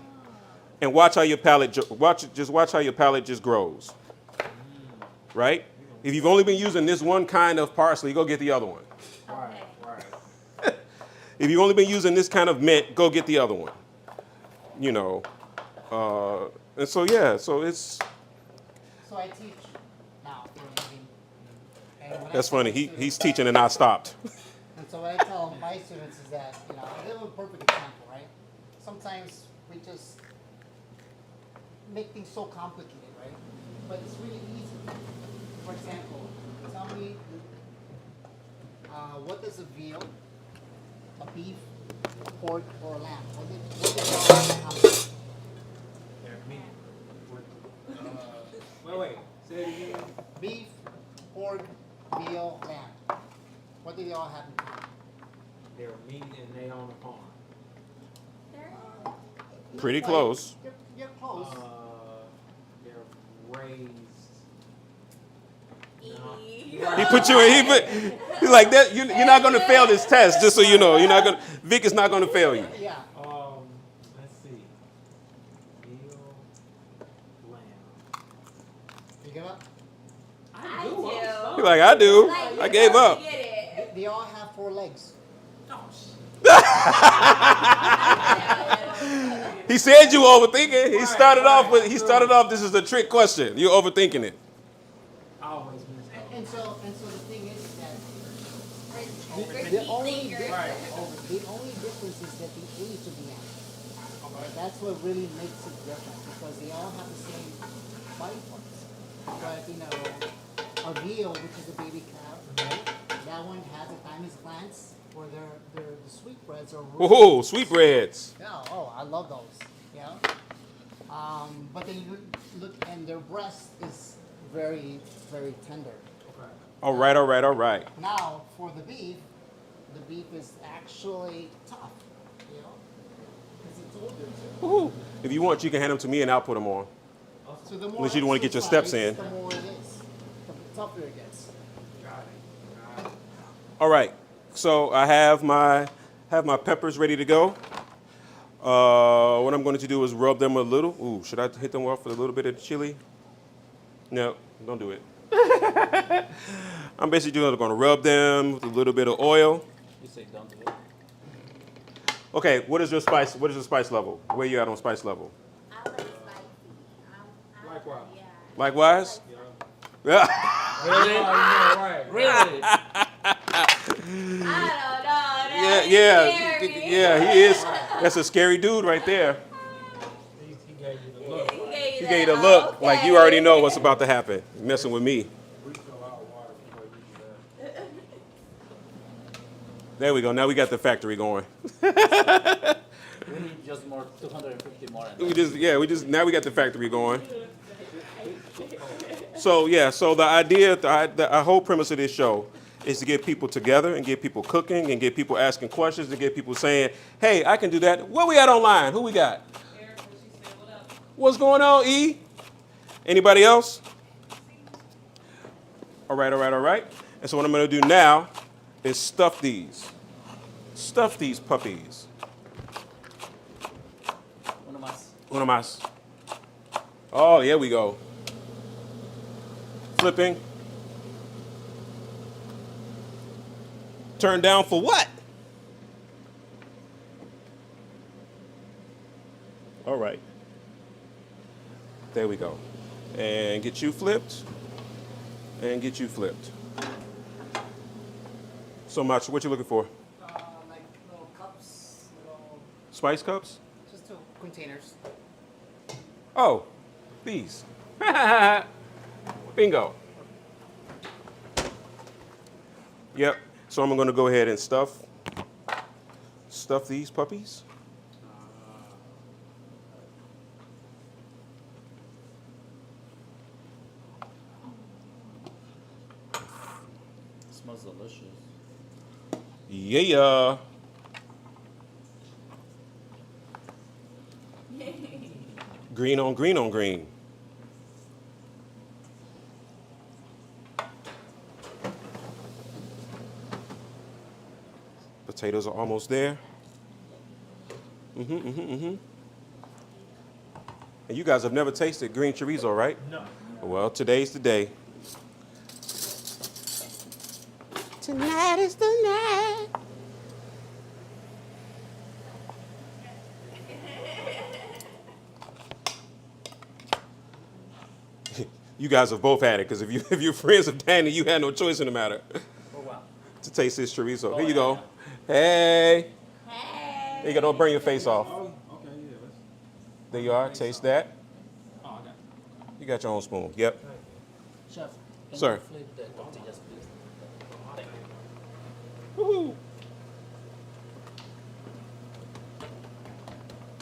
And watch how your palate watch how your palate just grows. Right? If you've only been using this one kind of parsley, go get the other one. Okay. Right. If you've only been using this kind of mint, go get the other one. You know. And so yeah, so it's So I teach now for a living. And when I that's tell funny. my students- He's teaching and I stopped. And so what I tell my students is that, you know, I give them a perfect example, right? Sometimes we just make things so complicated, right? But it's really easy. For example, tell me, what does a veal, a beef, a pork, or a lamb, what did they all have in common? They're meat. Wait. Say it again. Beef, pork, veal, lamb. What do they all have in common? They're meat and they on the farm. Pretty Not close. quite. You're close. They're raised. He put you in. He's like that. You're not going to fail this test. Just so you know, you're not going. Vic is not going to fail you. Yeah. Let's see. Veal, lamb. You give up? I do. He's like, I do. Like, I gave up. Get it. They all have 4 legs. He said you overthinking. He started off with. He started off. This is a trick question. You're overthinking it. I always miss that. And so the thing is that Ricky the only finger. difference is that the age of the animal. Right? That's what really makes it different because they all have the same body parts. But a veal, which is a baby calf, right? That one has a thymus glands, or the sweetbreads are really Woohoo! Sweetbreads. yeah, I love those. Yeah. But then you look, and their breast is very, very tender. Okay. All right. Now, for the beef is actually tough. You know, because it's older too. Woohoo! If you want, you can hand them to me and I'll put them on. So the more Unless you don't wanna get your steps in. the more it is, the tougher it gets. Got it. All right. So I have my peppers ready to go. What I'm going to do is rub them a little. Ooh, should I hit them off with a little bit of chili? No, don't do it. I'm basically going to rub them with a little bit of oil. You say don't do it. Okay, what is your spice? What is your spice level? Where you at on spice level? I like spicy. Likewise. Yeah. Likewise? Yeah. Yeah. Really? Right. Really? I don't know. Yeah, he is. That's a scary dude right there. He gave you the look. He gave you the look like you already know what's about to happen. You're messing with me. Refill out water before you do that. There we go. Now we got the factory going. We need just more 250 more. Now we got the factory going. So the idea, the whole premise of this show is to get people together and get people cooking and get people asking questions and get people saying, hey, I can do that. Where we at online? Who we got? What's going on, E? Anybody else? All right. And so what I'm going to do now is stuff these. Stuff these puppies. Uno más. Oh, here we go. Flipping. Turn down for what? All right. There we go. And get you flipped. And get you flipped. So much. What you looking for? Like little cups, little Spice cups? just 2 containers. Oh, these. Bingo. Yep. So I'm going to go ahead and stuff these puppies. Smells delicious. Yeah. Green on green on green. Potatoes are almost there. And you guys have never tasted green chorizo, right? No. Well, today's the day. Tonight is the night. You guys have both had it, because if you're friends of Danny, you had no choice in the matter Oh wow. to taste this chorizo. Oh, Here you yeah, go. yeah. Hey. Hey. There you go. Don't burn your face off. Oh, okay, yeah. Let's, There you are. Taste that. oh, I got it. You got your own spoon. Yep. Chef, can Sir. you flip the tortillas, please? Thank you. Woohoo.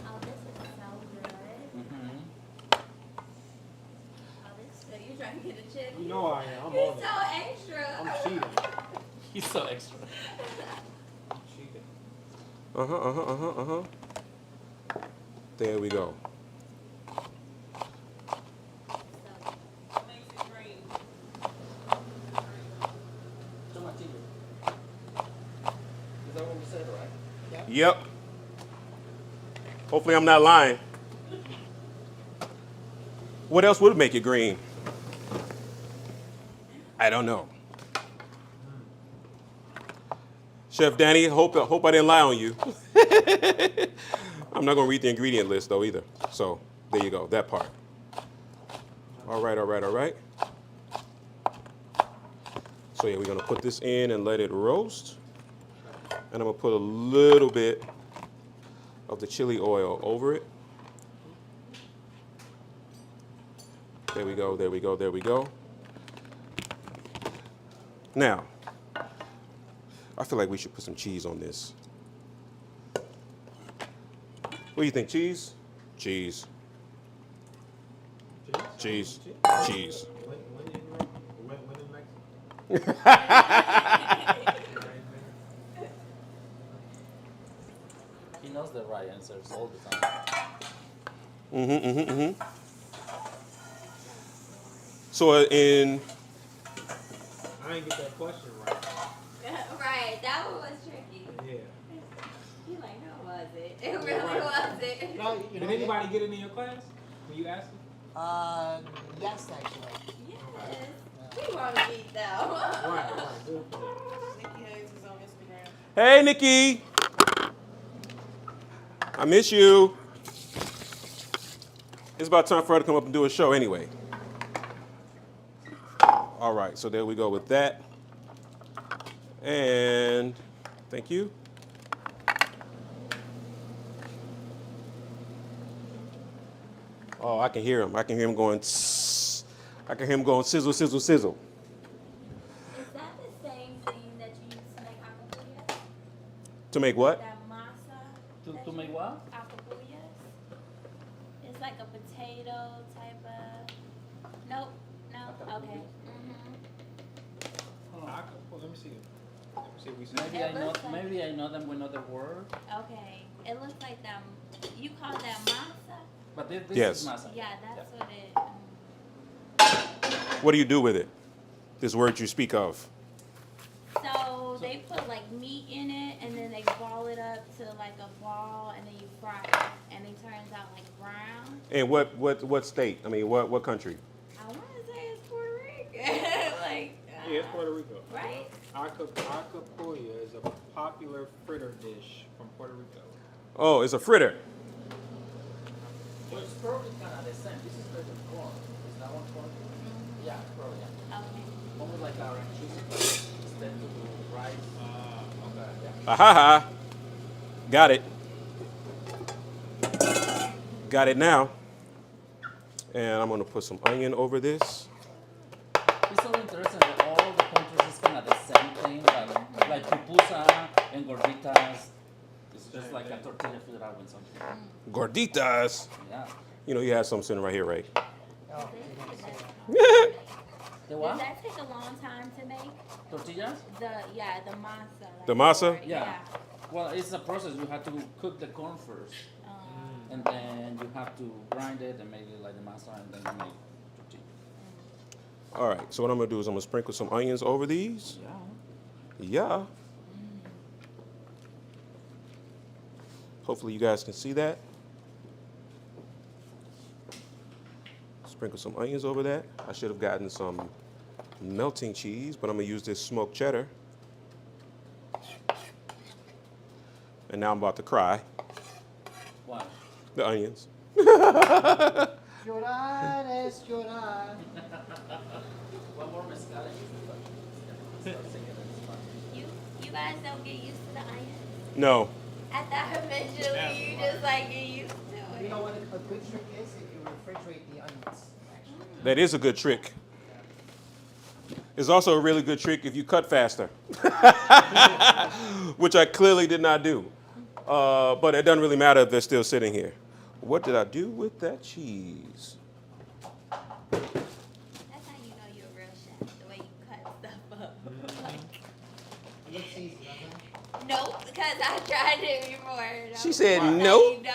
Oh, this is so good. Mm-hmm. Oh, this is good. You trying to get a chip? You know I am. I'm He's on so it. extra. I'm cheating. He's so extra. I'm cheating. There we go. What makes it green? Tomatillo. Is that what we said, right? Yep. Hopefully I'm not lying. What else would make it green? I don't know. Chef Danny, hope I didn't lie on you. I'm not gonna read the ingredient list though either. So there you go, that part. All right. So yeah, we're gonna put this in and let it roast. And I'm gonna put a little bit of the chili oil over it. There we go. Now, I feel like we should put some cheese on this. What do you think, cheese? Cheese. Cheese. Cheese. When in Mexico? He knows the right answers all the time. So in I didn't get that question right. Right, that one was tricky. Yeah. He like, no, was it? It really wasn't. No, you know, Did anybody get it in your class when you asked them? Yes, actually. Yes. We want to beat though. Right. Good for them. Nikki Hayes is on Instagram. Hey, Nikki. I miss you. It's about time for her to come up and do a show anyway. All right, so there we go with that. And thank you. Oh, I can hear him. I can hear him going, tss. I can hear him going sizzle, sizzle, sizzle. Is that the same thing that you use to make acapullas? To make what? That masa? To make what? Acapullas? It's like a potato type of. Nope. No. Okay. Let me see. Let me see if we said. Maybe It I know. looks like- Maybe I know them with another word. Okay. It looks like them. You call that masa? But this Yes. is masa. Yeah, that's what it. What do you do with it? This word you speak of. So they put like meat in it, and then they ball it up to like a ball, and then you fry it, and it turns out like brown. And what state? I mean, what country? I want to say it's Puerto Rico, like. Yeah, it's Puerto Rico. Right? Acapullia is a popular fritter dish from Puerto Rico. Oh, it's a fritter. Well, it's probably kind of the same. This is better corn. Is that one corn? Yeah, probably. Yeah. Okay. Almost like our cheese, instead to do rice. Okay. Yeah. Aha! Got it. Got it now. And I'm gonna put some onion over this. It's so interesting that all the countries is kind of the same thing, like pupusa and gorditas. It's just like a tortilla filled out with something. Gorditas. Yeah. You know, you have some sitting right here, right? Oh, The Does what? that take a long time to make? Tortillas? The masa. Like The masa? Yeah. Well, it's a process. You have to cook the corn first, and then you have to grind it and make it like the masa, and then you make tortilla. All right. So what I'm gonna do is I'm gonna sprinkle some onions over these. Yeah. Yeah. Hopefully you guys can see that. Sprinkle some onions over that. I should have gotten some melting cheese, but I'm gonna use this smoked cheddar. And now I'm about to cry. Wow. The onions. llorar es llorar. One more mezcal and you start singing in Spanish. You guys don't get used to the onions. No. I thought eventually you just like get used to it. You know what a good trick is? If you refrigerate the onions, actually. That is a good trick. It's also a really good trick if you cut faster, which I clearly did not do. But it doesn't really matter if they're still sitting here. What did I do with that cheese? That's how you know you're a real chef, the way you cut stuff up. It looks easy, doesn't it? nope, because I tried it before. She said I'll tell nope. you no.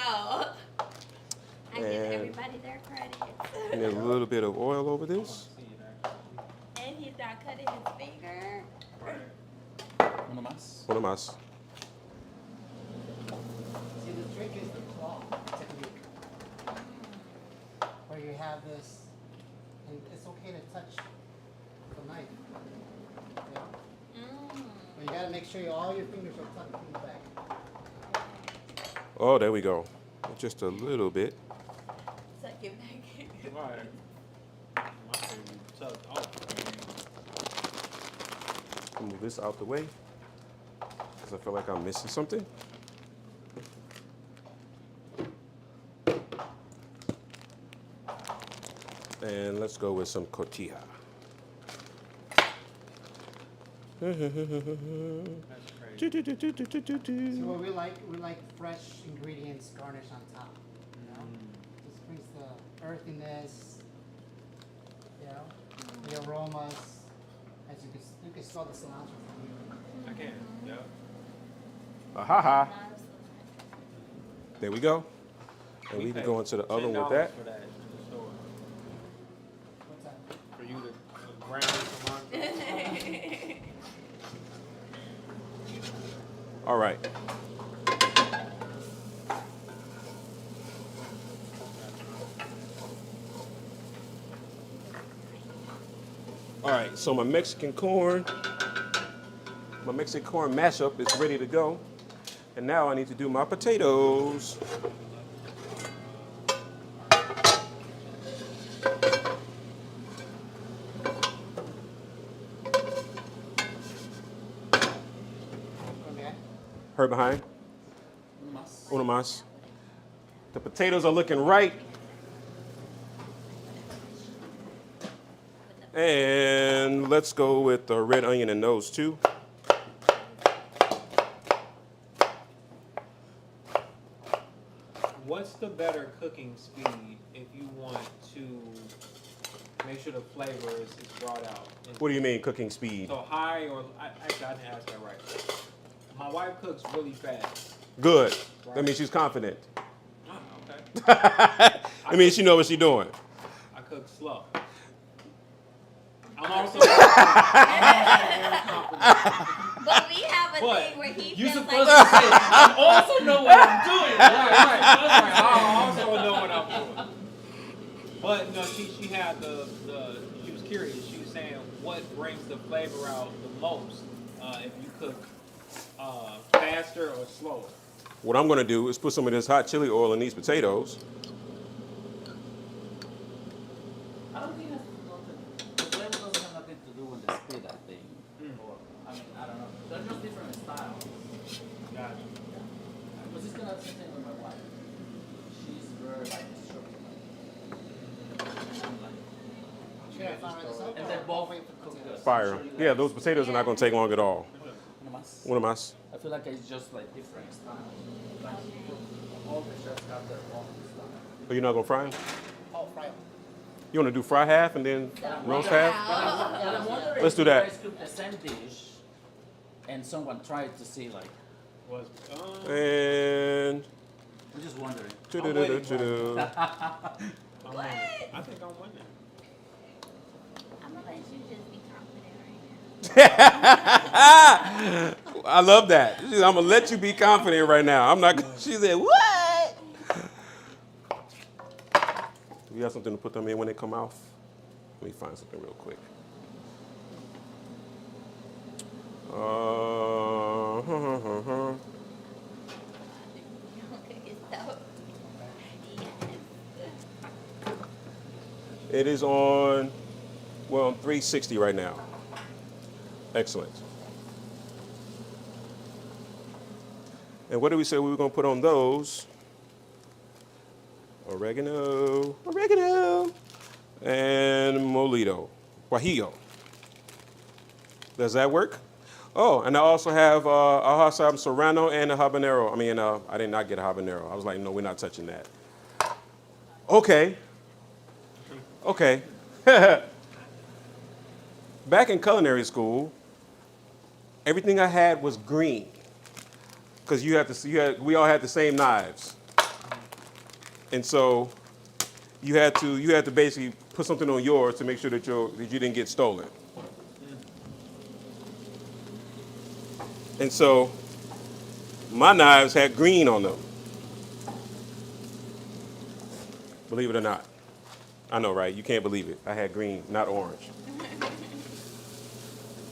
I give And- everybody their credit. And there's a little bit of oil over this. See it actually. And he's not cutting his finger. Uno más. One of my. See, the trick is the claw technique. Where you have this, and it's okay to touch the knife. Yeah? But you gotta make sure all your fingers are tucked in the back. Oh, there we go. Just a little bit. Suck it back. Right. My favorite tucked off. Move this out the way because I feel like I'm missing something. And let's go with some cotija. That's crazy. So what we like fresh ingredients garnished on top. You know, just brings the earthiness. You know, the aromas. As you can smell the cilantro from here. I can. Yeah. Ha ha. There we go. And we can go into the oven with that. For that in the store. What's that? For you to ground cilantro. All right. All right, so my Mexican corn mashup is ready to go. And now I need to do my potatoes. Okay. Her behind. Uno más. Uno más. The potatoes are looking right. And let's go with the red onion in those too. What's the better cooking speed if you want to make sure the flavor is brought out? What do you mean cooking speed? So high or I didn't ask that right. My wife cooks really fast. Good. That means she's confident. Oh, okay. I mean, she knows what she's doing. I cook slow. I'm also But we have a But thing where he You feels supposed like to say, I also know what I'm doing. right. I also know what I'm doing. But no, she had she was curious. She was saying what brings the flavor out the most if you cook faster or slower. What I'm going to do is put some of this hot chili oil in these potatoes. I don't think the flavor doesn't have nothing to do with the speed, I think. Or, I mean, I don't know. They're just different styles. Gotcha. But it's gonna have the same thing with my wife. She's very like strict. Should I fire this up? And or they're both wait for the cooked potatoes? good. Fire. Usually, Yeah, like, those potatoes are not going to take long at all. uno más. Una más. I feel like it's just like different styles. Like, all the chefs have their own style. But you're not going to fry them? Oh, fry them. You want to do fry half and then roast half? And I'm wondering Let's if do you that. guys cook the same dish and someone tried to see like, Was And... I'm just wondering. do-do-do-do-do-do. I'm What? I think I'm winning. I'm gonna let you just be confident right now. I love that. I'm going to let you be confident right now. I'm not. She said, what? Do you have something to put them in when they come out? Let me find something real quick. It is on, well, 360 right now. Excellent. And what did we say we were going to put on those? Oregano, and molito, guajillo. Does that work? Oh, and I also have some serrano and a habanero. I mean, I did not get a habanero. I was like, no, we're not touching that. Okay. Back in culinary school, everything I had was green. because we all had the same knives, and so you had to basically put something on yours to make sure that you didn't get stolen. And so my knives had green on them. Believe it or not. I know, right? You can't believe it. I had green, not orange.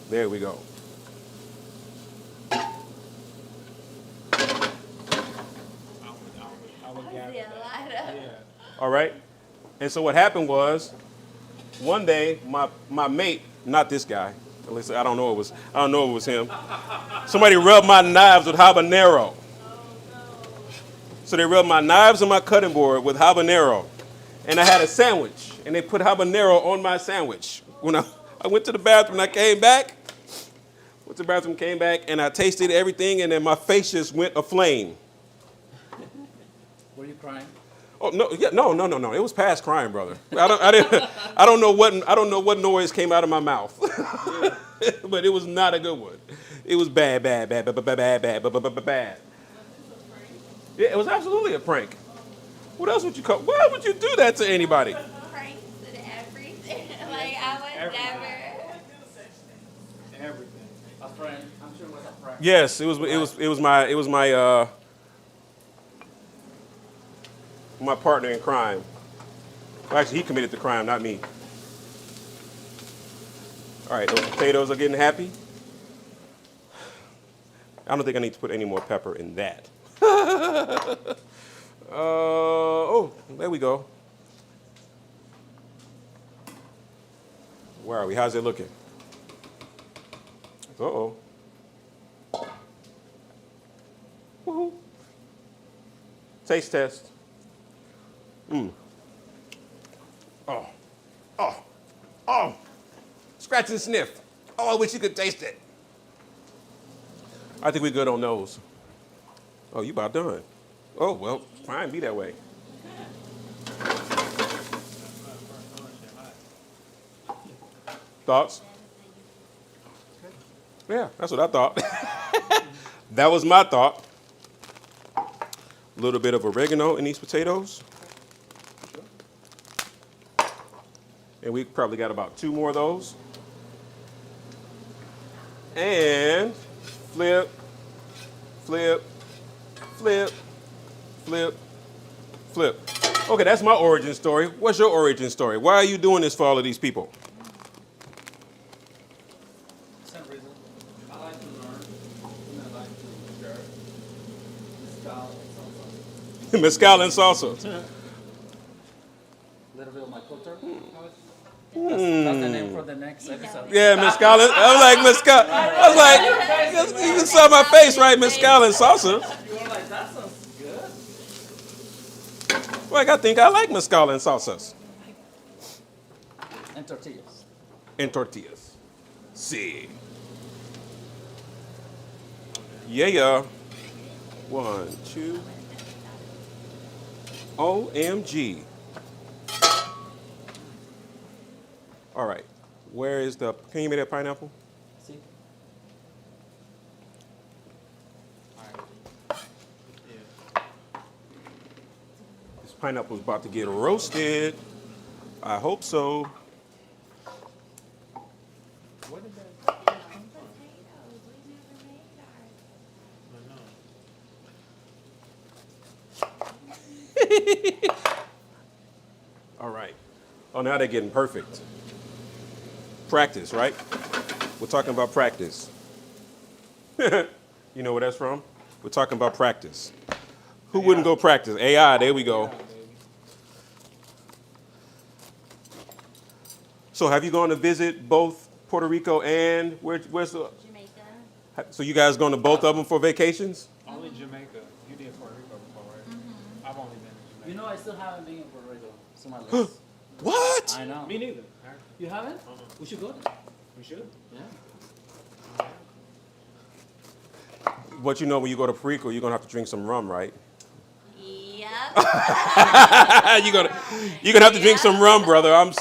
There we go. I would I gather see a that. lot of. Yeah. All right? And so what happened was, one day my mate, not this guy, at least I don't know it was him. Somebody rubbed my knives with habanero. So they rubbed my knives and my cutting board with habanero. And I had a sandwich, and they put habanero on my sandwich. When I went to the bathroom and I came back, and I tasted everything, and then my face just went aflame. Were you crying? Oh no, yeah, no. It was past crying, brother. I don't know what noise came out of my mouth, but it was not a good one. It was bad. Yeah, it was absolutely a prank. What else would you call? Why would you do that to anybody? Pranks and everything. Like, I would Everything. never. Everything. A friend. I'm sure it was a prank. Yes, it was my partner in crime. Well, actually, he committed the crime, not me. All right, those potatoes are getting happy. I don't think I need to put any more pepper in that. Oh, there we go. Where are we? How's it looking? Uh-oh. Woohoo. Taste test. Oh. Scratch and sniff. Oh, I wish you could taste it. I think we're good on those. Oh, you about done. Oh, well, fine, be that way. Thoughts? Yeah, that's what I thought. That was my thought. A little bit of oregano in these potatoes. And we probably got about 2 more of those. And flip, flip, flip, flip, flip. Okay, that's my origin story. What's your origin story? Why are you doing this for all of these people? Same reason. I like to learn. And I like to share. Mezcal and salsa. Mezcal and salsa. A little bit of my culture. That's the name for the next episode. Yeah, mezcal. I was like mezcal. I was like, you saw my face, right? Mezcal and salsa. You were like, that sounds good. Like, I think I like mezcal and salsas. And tortillas. And tortillas. See. Yeah. 1, 2. OMG. All right. Where is the? Can you make that pineapple? See? This pineapple is about to get roasted. I hope so. What did that? Potatoes. We never made ours. All right. Oh, now they're getting perfect. Practice, right? We're talking about practice. You know where that's from? We're talking about practice. Who wouldn't go practice? AI, there we go. So have you gone to visit both Puerto Rico and where's the? Jamaica. So you guys going to both of them for vacations? Only Jamaica. You did Puerto Rico before, right? I've only been to Jamaica. You know, I still haven't been in Puerto Rico. It's on my list. What? I know. Me neither. You haven't? We should go there. We should. Yeah. But you know, when you go to Puerto Rico, you're gonna have to drink some rum, right? Yep. you're gonna have to drink some rum, brother.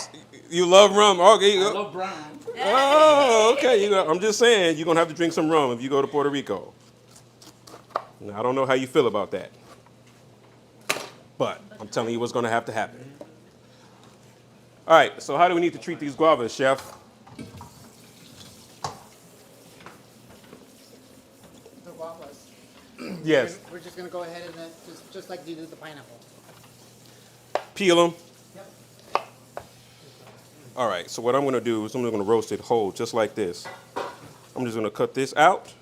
You love rum. Okay. I love brown. Oh, okay. I'm just saying, you're gonna have to drink some rum if you go to Puerto Rico. Now, I don't know how you feel about that, but I'm telling you what's going to have to happen. All right, so how do we need to treat these guavas, Chef? The guavas. Yes. We're just gonna go ahead and just like you did the pineapple. Peel them. Yep. All right, so what I'm going to do is I'm going to roast it whole, just like this. I'm just going to cut this out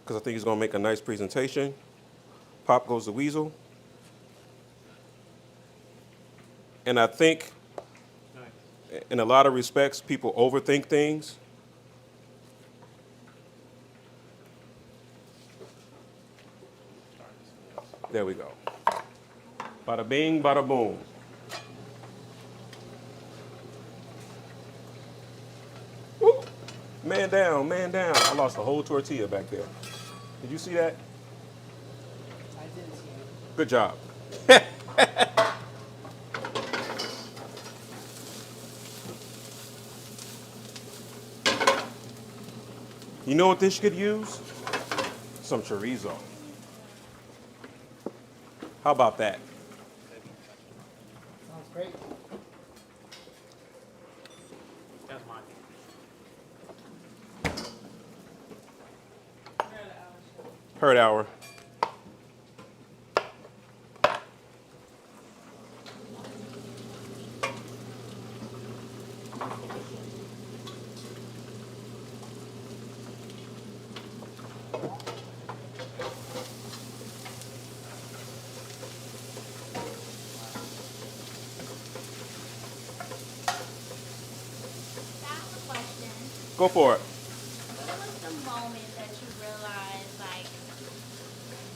because I think it's going to make a nice presentation. Pop goes the weasel. And I think in a lot of respects, people overthink things. There we go. Bada bing, bada boom. Woo. Man down, man down. I lost a whole tortilla back there. Did you see that? I didn't see it. Good job. You know what this could use? Some chorizo. How about that? Sounds great. That's mine. Hurt hour. I have a question. Go for it. What was the moment that you realized, like,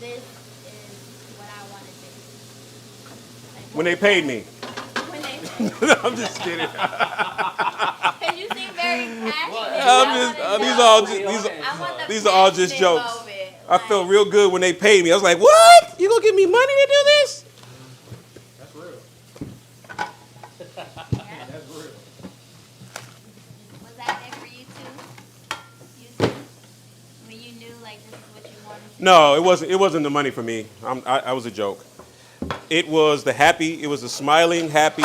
this is what I want to do? Like, When they paid me. When they, I'm just kidding. because you seem very passionate. These are all just jokes. Moment. I felt real good when they paid me. I was like, what? You gonna give me money to do this? That's real. Yeah. That's real. Was that it for you too? You too? When you knew like this is what you wanted to No, it wasn't. It wasn't the money for me. I was a joke. It was the happy. It was the smiling, happy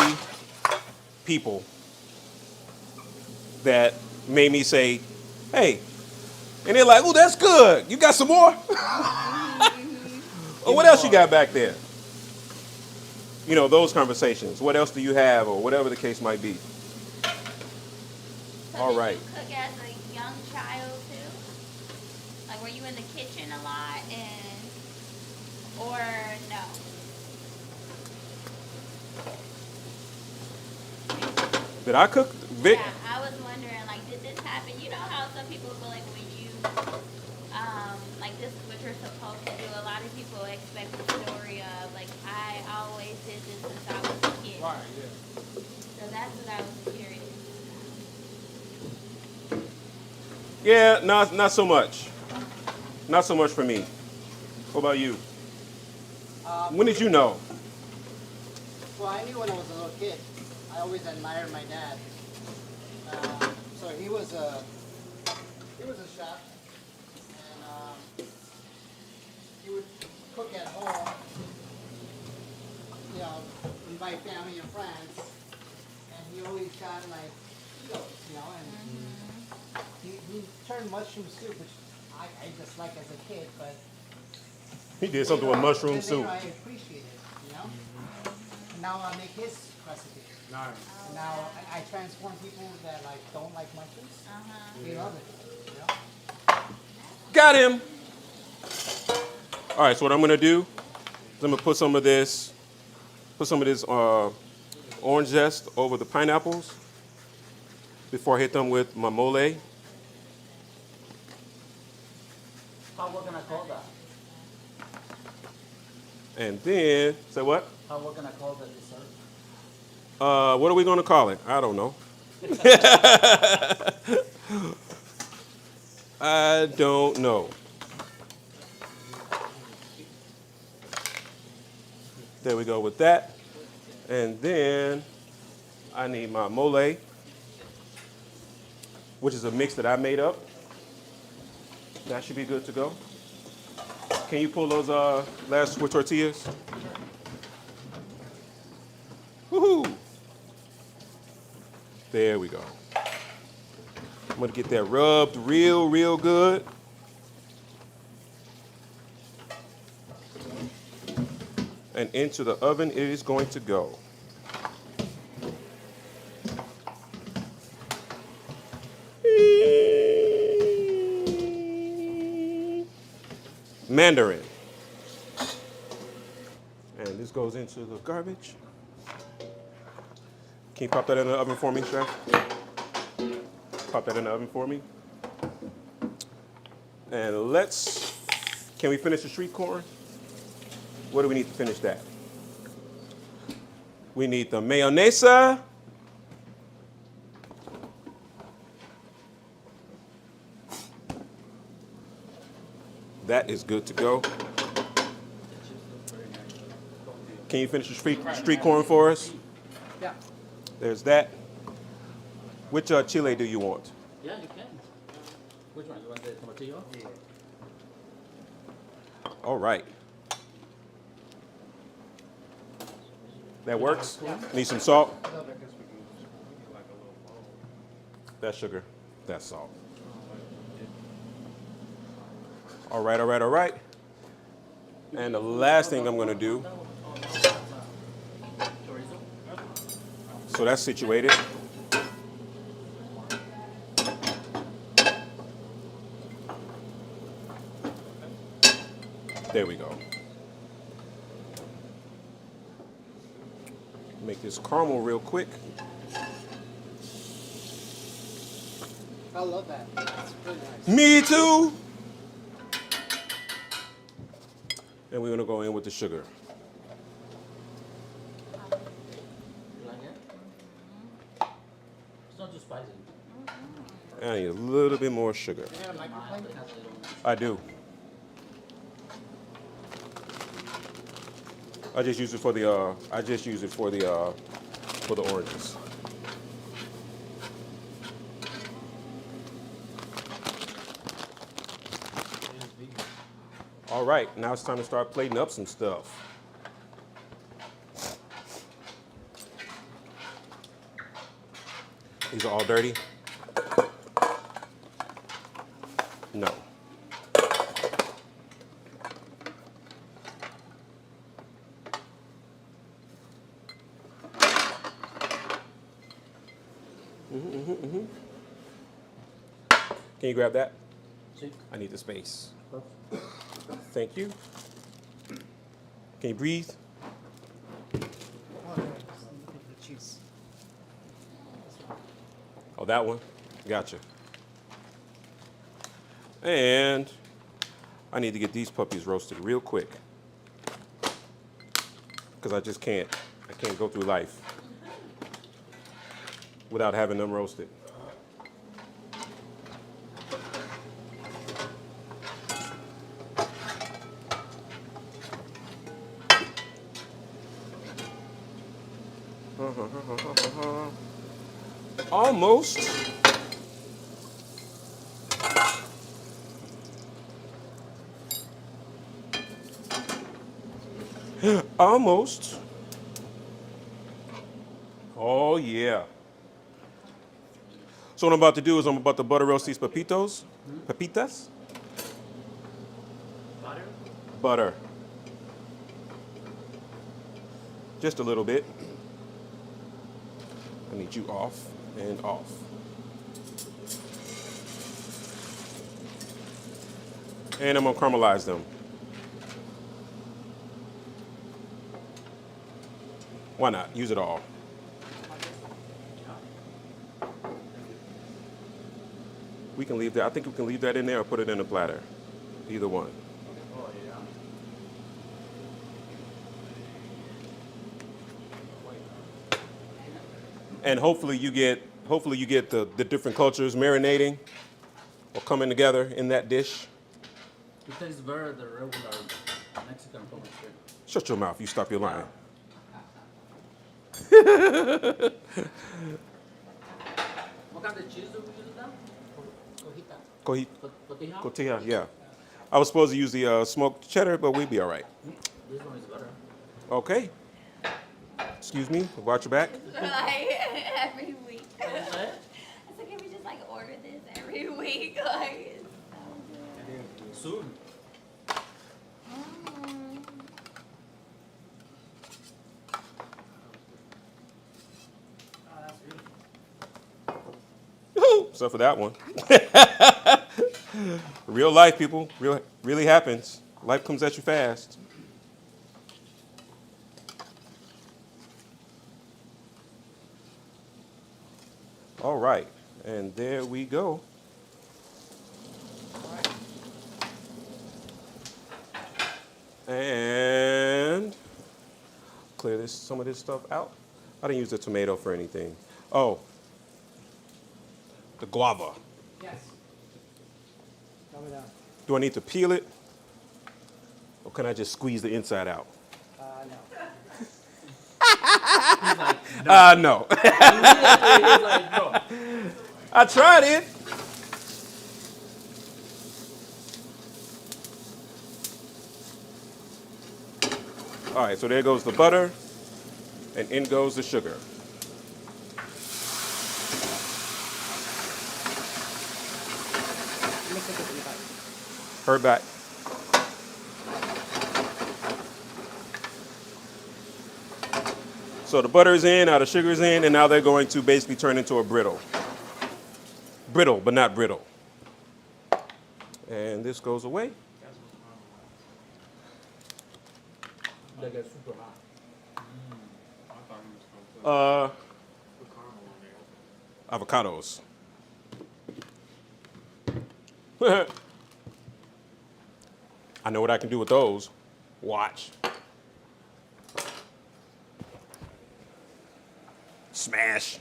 people that made me say, "Hey," and they're like, "Oh, that's good. You got some more? Or what else you got back there?" You know, those conversations. What else do you have, or whatever the case might be. So All did right. you cook as a young child too? Like were you in the kitchen a lot or no? Did I cook? Yeah, I was wondering, like, did this happen? You know how some people feel like when you, like, this is what you're supposed to do. A lot of people expect the story of, like, I always did this since I was a kid. Right, yeah. So that's what I was curious about. Yeah, not so much. Not so much for me. What about you? When did you know? Well, I knew when I was a little kid. I always admired my dad. So he was a chef, and he would cook at home, you know, invite family and friends, and he always got like kilos, you know, and he turned mushroom soup, which I just like as a kid, but He did something with mushroom then, you soup. know, I appreciate it, you know. Now I make his recipe. Nice. And now I transform people that like don't like mushrooms. They love it. You know? Got him. All right, so what I'm gonna do is I'm gonna put some of this orange zest over the pineapples before I hit them with my mole. How we're gonna call that? And then, say what? How we're gonna call the dessert? What are we gonna call it? I don't know. I don't know. There we go with that. And then I need my mole, which is a mix that I made up. That should be good to go. Can you pull those last four tortillas? Woohoo! There we go. I'm gonna get that rubbed real good. And into the oven it is going to go. Mandarin. And this goes into the garbage. Can you pop that in the oven for me, Chef? Pop that in the oven for me. And can we finish the street corn? What do we need to finish that? We need the mayonnaise. That is good to go. Can you finish the street corn for us? Yeah. There's that. Which chile do you want? Yeah, you can. Which one? You want the tomatillo? Yeah. All right. That works? Need some salt? That's sugar. That's salt. All right. And the last thing I'm gonna do, so that's situated. There we go. Make this caramel real quick. I love that. It's really nice. Me too. And we're gonna go in with the sugar. You like it? It's not too spicy. I need a little bit more sugar. You have a microplane? It has a little. I do. I just use it for the oranges. All right, now it's time to start plating up some stuff. These are all dirty? No. Can you grab that? See? I need the space. Thank you. Can you breathe? Oh, there it is. Look at the cheese. Oh, that one? Gotcha. And I need to get these puppies roasted real quick. Because I can't go through life without having them roasted. Almost. Almost. Oh, yeah. So what I'm about to do is I'm about to butter roast these papitos. Papitas? Butter? Butter. Just a little bit. I need you off and off. And I'm gonna caramelize them. Why not? Use it all. We can leave that. I think we can leave that in there or put it in a platter. Either one. Oh, yeah. And hopefully you get the different cultures marinating or coming together in that dish. It tastes better than the regular Mexican tomato. Shut your mouth. You stop your lying. What kind of cheese do we use now? Cojita. Cotija? Cotija, yeah. I was supposed to use the smoked cheddar, but we'd be all right. This one is better. Okay. Excuse me. Watch your back. Like every week. What did you say? I said, can we just like order this every week? Like, it's so good. Soon. Mm. Oh, that's beautiful. Woo-hoo. So for that one. Real life, people. Really happens. Life comes at you fast. All right. And there we go. And clear some of this stuff out. I didn't use the tomato for anything. Oh, the guava. Yes. Tell me that. Do I need to peel it? Or can I just squeeze the inside out? No. He's like, No. immediately he's like, no. I tried it. All right, so there goes the butter, and in goes the sugar. Mix it with the back. Her back. So the butter's in, now the sugar's in, and now they're going to basically turn into a brittle. Brittle, but not brittle. And this goes away. They get super hot. I thought he was gonna put caramel on there. Avocados. I know what I can do with those. Watch. Smash.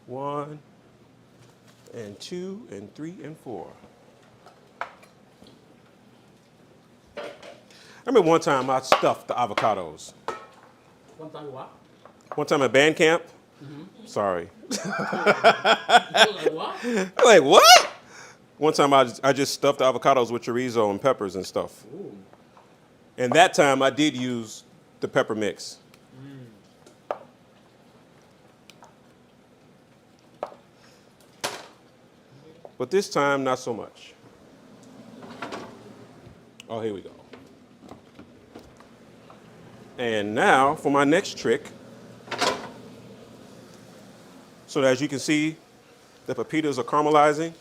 One, and two, and three, and four. I remember one time I stuffed the avocados. One time what? One time at band camp. Sorry. Like what? Like, what? One time I just stuffed the avocados with chorizo and peppers and stuff. Ooh. And that time I did use the pepper mix. But this time, not so much. Oh, here we go. And now for my next trick. So as you can see, the pepitas are caramelizing.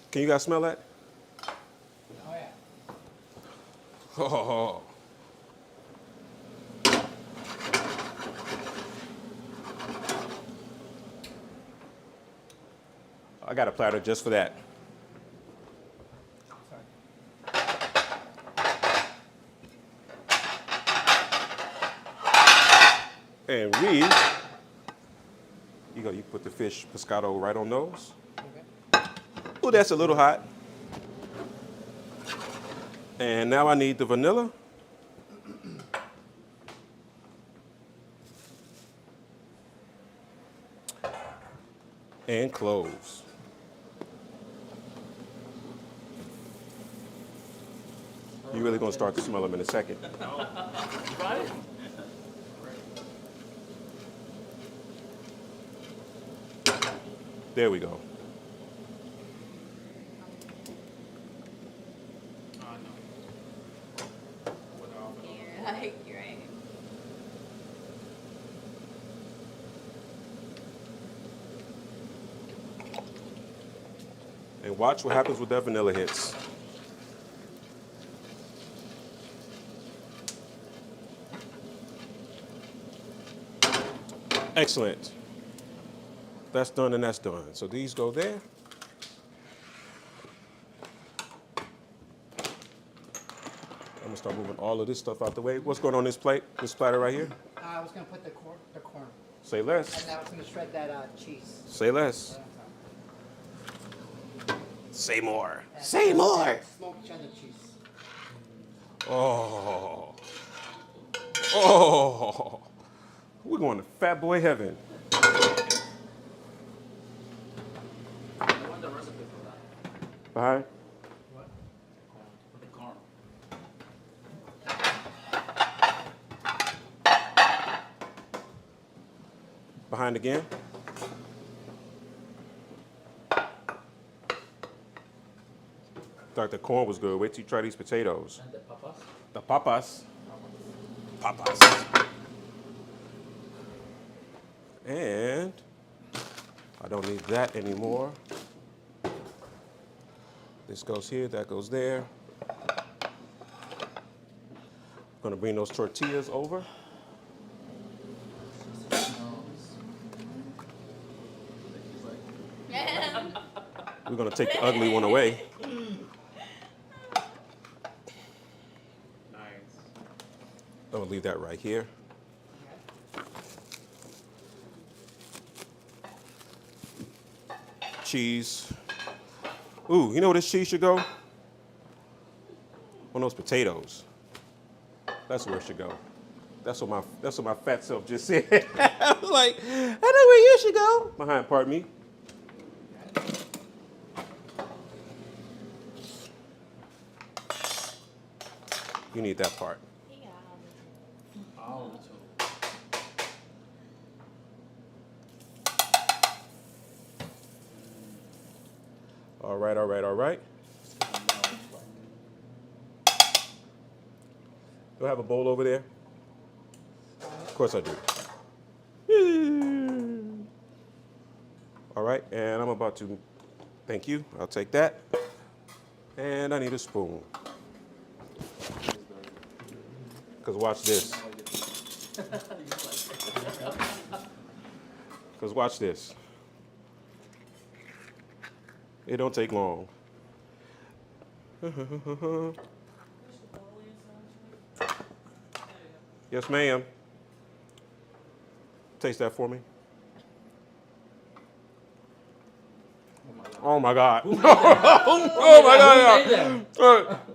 Can you guys smell that? Oh, yeah. Oh. I got a platter just for that. And you put the fish pescado right on those. Okay. Oh, that's a little hot. And now I need the vanilla. And cloves. You're really gonna start to smell them in a second. Right? There we go. You're like, you're right. And watch what happens with that vanilla hits. Excellent. That's done and that's done. So these go there. I'm gonna start moving all of this stuff out the way. What's going on this plate, this platter right here? I was going to put the corn. Say less. And I was going to shred that cheese. Say less. Say more. And Say more. Smoked cheddar cheese. Oh. Oh, we're going to fat boy heaven. I want the recipe for that. Behind. For the corn. Behind again. Thought the corn was good. Wait till you try these potatoes. And the papas. The papas. Papas. And I don't need that anymore. This goes here, that goes there. Gonna bring those tortillas over. We're gonna take the ugly one away. Nice. I'm gonna leave that right here. Cheese. Ooh, you know where this cheese should go? On those potatoes. That's where it should go. That's what my fat self just said. I was like, I know where you should go. Behind, pardon me. You need that part. Oh, All right, all right, all right. Do I have a bowl over there? Of course I do. All right, and I'm about to, thank you. I'll take that. And I need a spoon. Because watch this. Because watch this. It don't take long. Yes, ma'am. Taste that for me. Oh my God. Oh my God.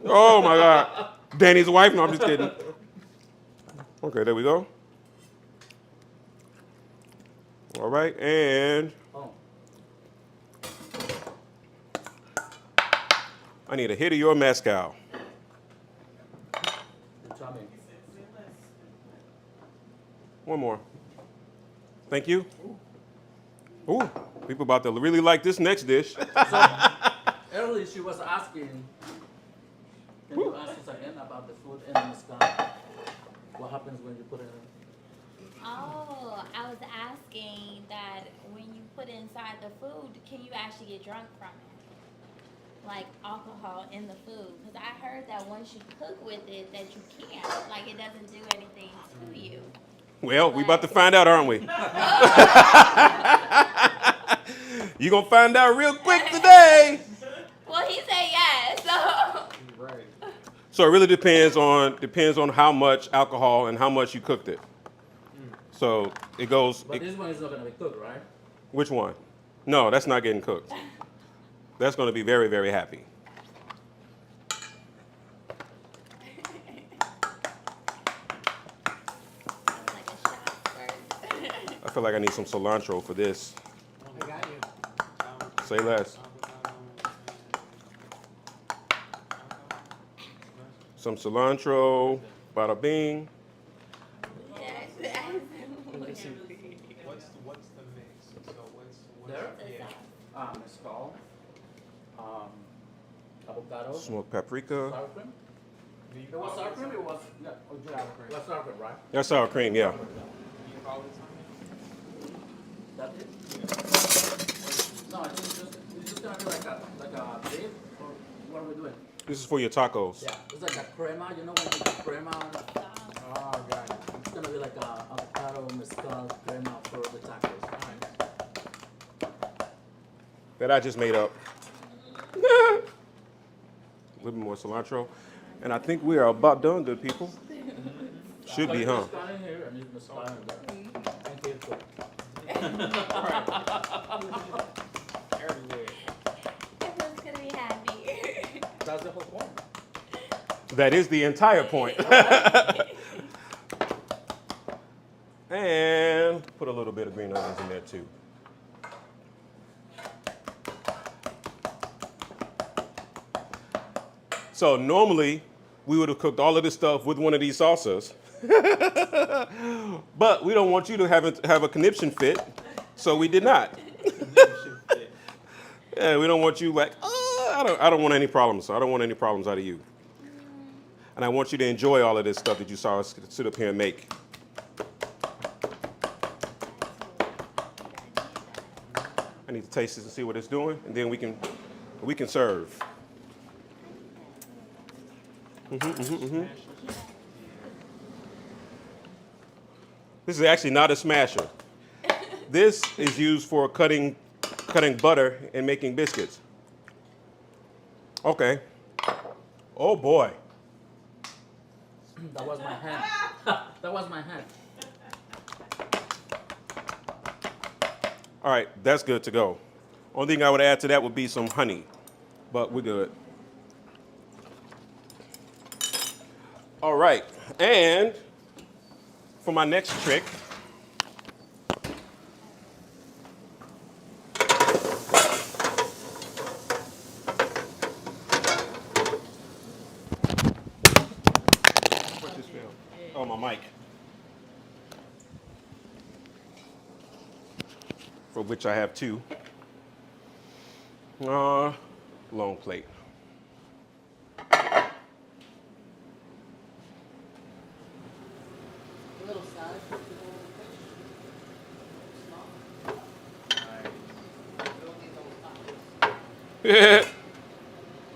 Oh my God. Danny's wife? No, I'm just kidding. Okay, there we go. All right, and Oh. I need a hit of your mezcal. Try me. One more. Thank you. Ooh, people about to really like this next dish. Earlier she was asking, can you ask us again about the food in the sky? What happens when you put it in? Oh, I was asking that when you put it inside the food, can you actually get drunk from it? Like alcohol in the food? Because I heard that once you cook with it, that you can't. Like it doesn't do anything to you. Well, we about to find out, aren't we? You gonna find out real quick today. Well, he said yes, so. Right. So it really depends on how much alcohol and how much you cooked it. So it goes. But this one is not going to be cooked, right? Which one? No, that's not getting cooked. That's going to be very, very happy. Like a shot first. I feel like I need some cilantro for this. I got you. Say less. Some cilantro, bada bing. What's the mix? So what's There? yeah. Mezcal, avocado, Smoked paprika. sour cream. Do you It was call sour it cream, something? it was, yeah, oh, yeah, it was sour cream, right? That's sour cream, yeah. Do you call it something? That's it? No, I think it's just gonna be like a dip, or what are we doing? This is for your tacos. Yeah, it's like a crema, you know when you put crema on it? Oh, got it. It's gonna be like a avocado mezcal crema for the tacos. That I just made up. A little bit more cilantro. And I think we are about done, good people. Should be, huh? Mezcal in here and it's mezcal in there. Thank you. Everywhere. Everyone's gonna be happy. That's the whole point. That is the entire point. put a little bit of green onions in there too. So normally we would have cooked all of this stuff with one of these salsas, but we don't want you to have a conniption fit, so we did not. Yeah, we don't want you like, I don't want any problems. I don't want any problems out of you. And I want you to enjoy all of this stuff that you saw us sit up here and make. I need to taste this and see what it's doing, and then we can serve. This is actually not a smasher. This is used for cutting butter and making biscuits. Okay. Oh boy. That was my hand. That was my hand. All right, that's good to go. Only thing I would add to that would be some honey, but we're good. All right, and for my next trick, where's this film? Oh, my mic. For which I have two. Long plate. A little salad.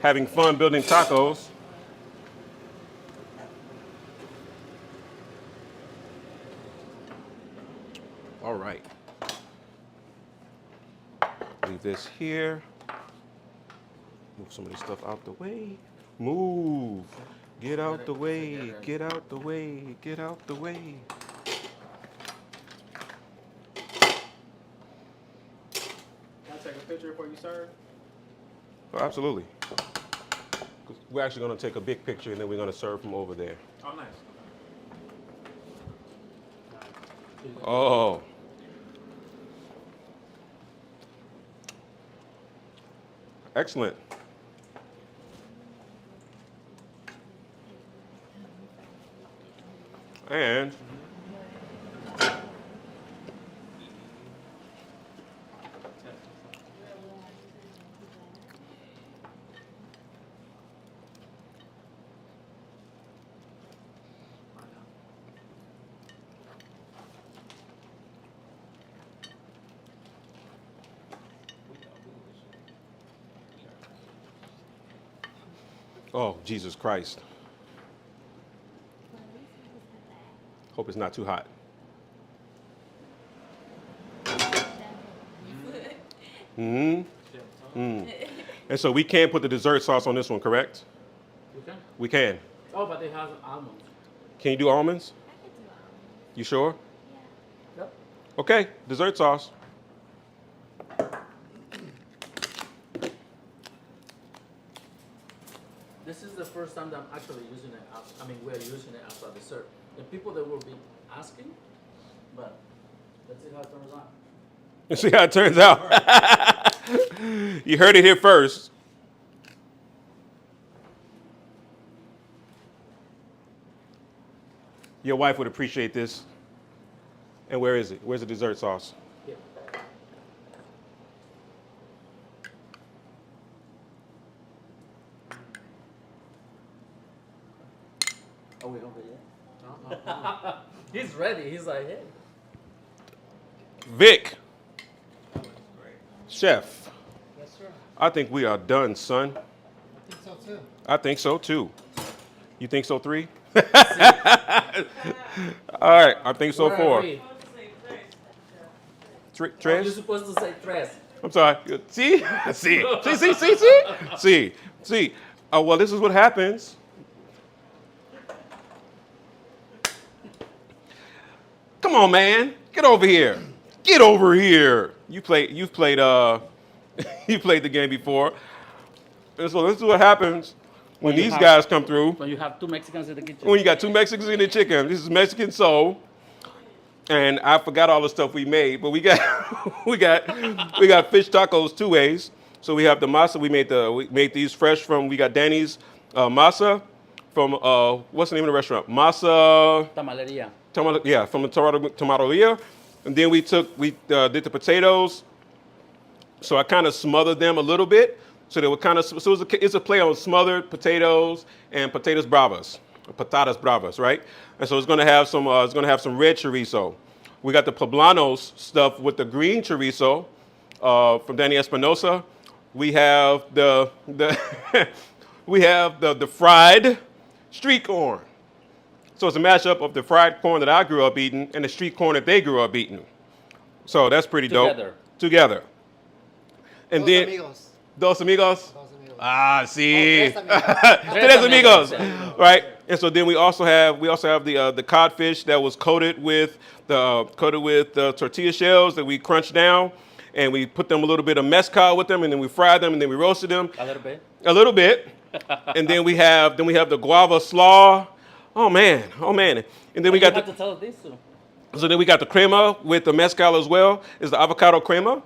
Having fun building tacos. All right. Leave this here. Move some of this stuff out the way. Move. Get out the way. Get out the way. Get out the way. Can I take a picture before you serve? Oh, absolutely. We're actually going to take a big picture and then we're going to serve from over there. Oh, nice. Oh. Excellent. And oh, Jesus Christ. Hope it's not too hot. And so we can put the dessert sauce on this one, correct? You can? We can. Oh, but it has almonds. Can you do almonds? You sure? Yep. Okay, dessert sauce. This is the first time that I'm actually using it. We're using it as a dessert. The people that will be asking, but let's see how it turns out. Let's see how it turns out. You heard it here first. Your wife would appreciate this. And where is it? Where's the dessert sauce? Here. Are we over yet? He's ready. He's like, hey. Vic, chef, Yes, sir. I think we are done, son. I think so too. I think so too. You think so, 3? All right, I think so, Where are 4. we? Tres? You're supposed to say tres. I'm sorry. See? See. Oh, well, this is what happens. Come on, man. Get over here. Get over here. You've played you played the game before. And so this is what happens when these guys come through. When you have two Mexicans in the kitchen. When you got 2 Mexicans in the chicken. This is Mexican soul. And I forgot all the stuff we made, but we got we got fish tacos two ways. So we have the masa. We made these fresh from. We got Danny's masa from what's the name of the restaurant? Masa. Tamaleria. Yeah, from the Tomatoria. And then we did the potatoes. So I kind of smothered them a little bit. So they were kind of, so it's a play on smothered potatoes and patatas bravas, right? And so it's gonna have some red chorizo. We got the poblanos stuff with the green chorizo from Danny Espinosa. We have the we have the fried street corn. So it's a mashup of the fried corn that I grew up eating and the street corn that they grew up eating. So that's pretty dope. Together. And Dos then amigos. Dos amigos. Dos amigos. Ah, see. Oh, tres Tres amigos. amigos. Right. And so then we also have the codfish that was coated with the tortilla shells that we crunched down, and we put them a little bit of mezcal with them, and then we fried them, and then we roasted them A little bit. a little bit. And then we have the guava slaw. Oh man. And then we got You have to tell us this too. so then we got the crema with the mezcal as well. It's the avocado crema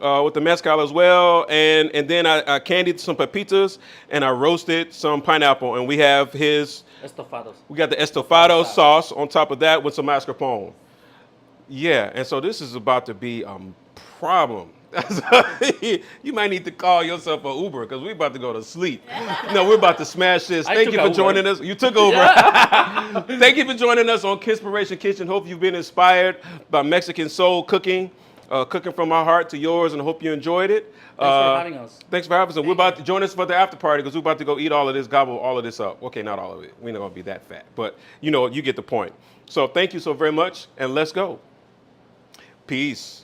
with the mezcal as well. And then I candied some pepitas and I roasted some pineapple. And we have Estofados. we got the estofado sauce on top of that with some mascarpone. Yeah, and so this is about to be a problem. You might need to call yourself an Uber because we're about to go to sleep. No, we're about to smash this. I Thank you took for Uber. joining us. You took over. Thank you for joining us on Kinspiration Kitchen. Hope you've been inspired by Mexican soul cooking, cooking from our heart to yours, and I hope you enjoyed it. Thanks for having us. Thanks for having us. And we're about to join us for the after party because we're about to go eat all of this, gobble all of this up. Okay, not all of it. We're not going to be that fat. But, you get the point. So thank you so very much, and let's go. Peace.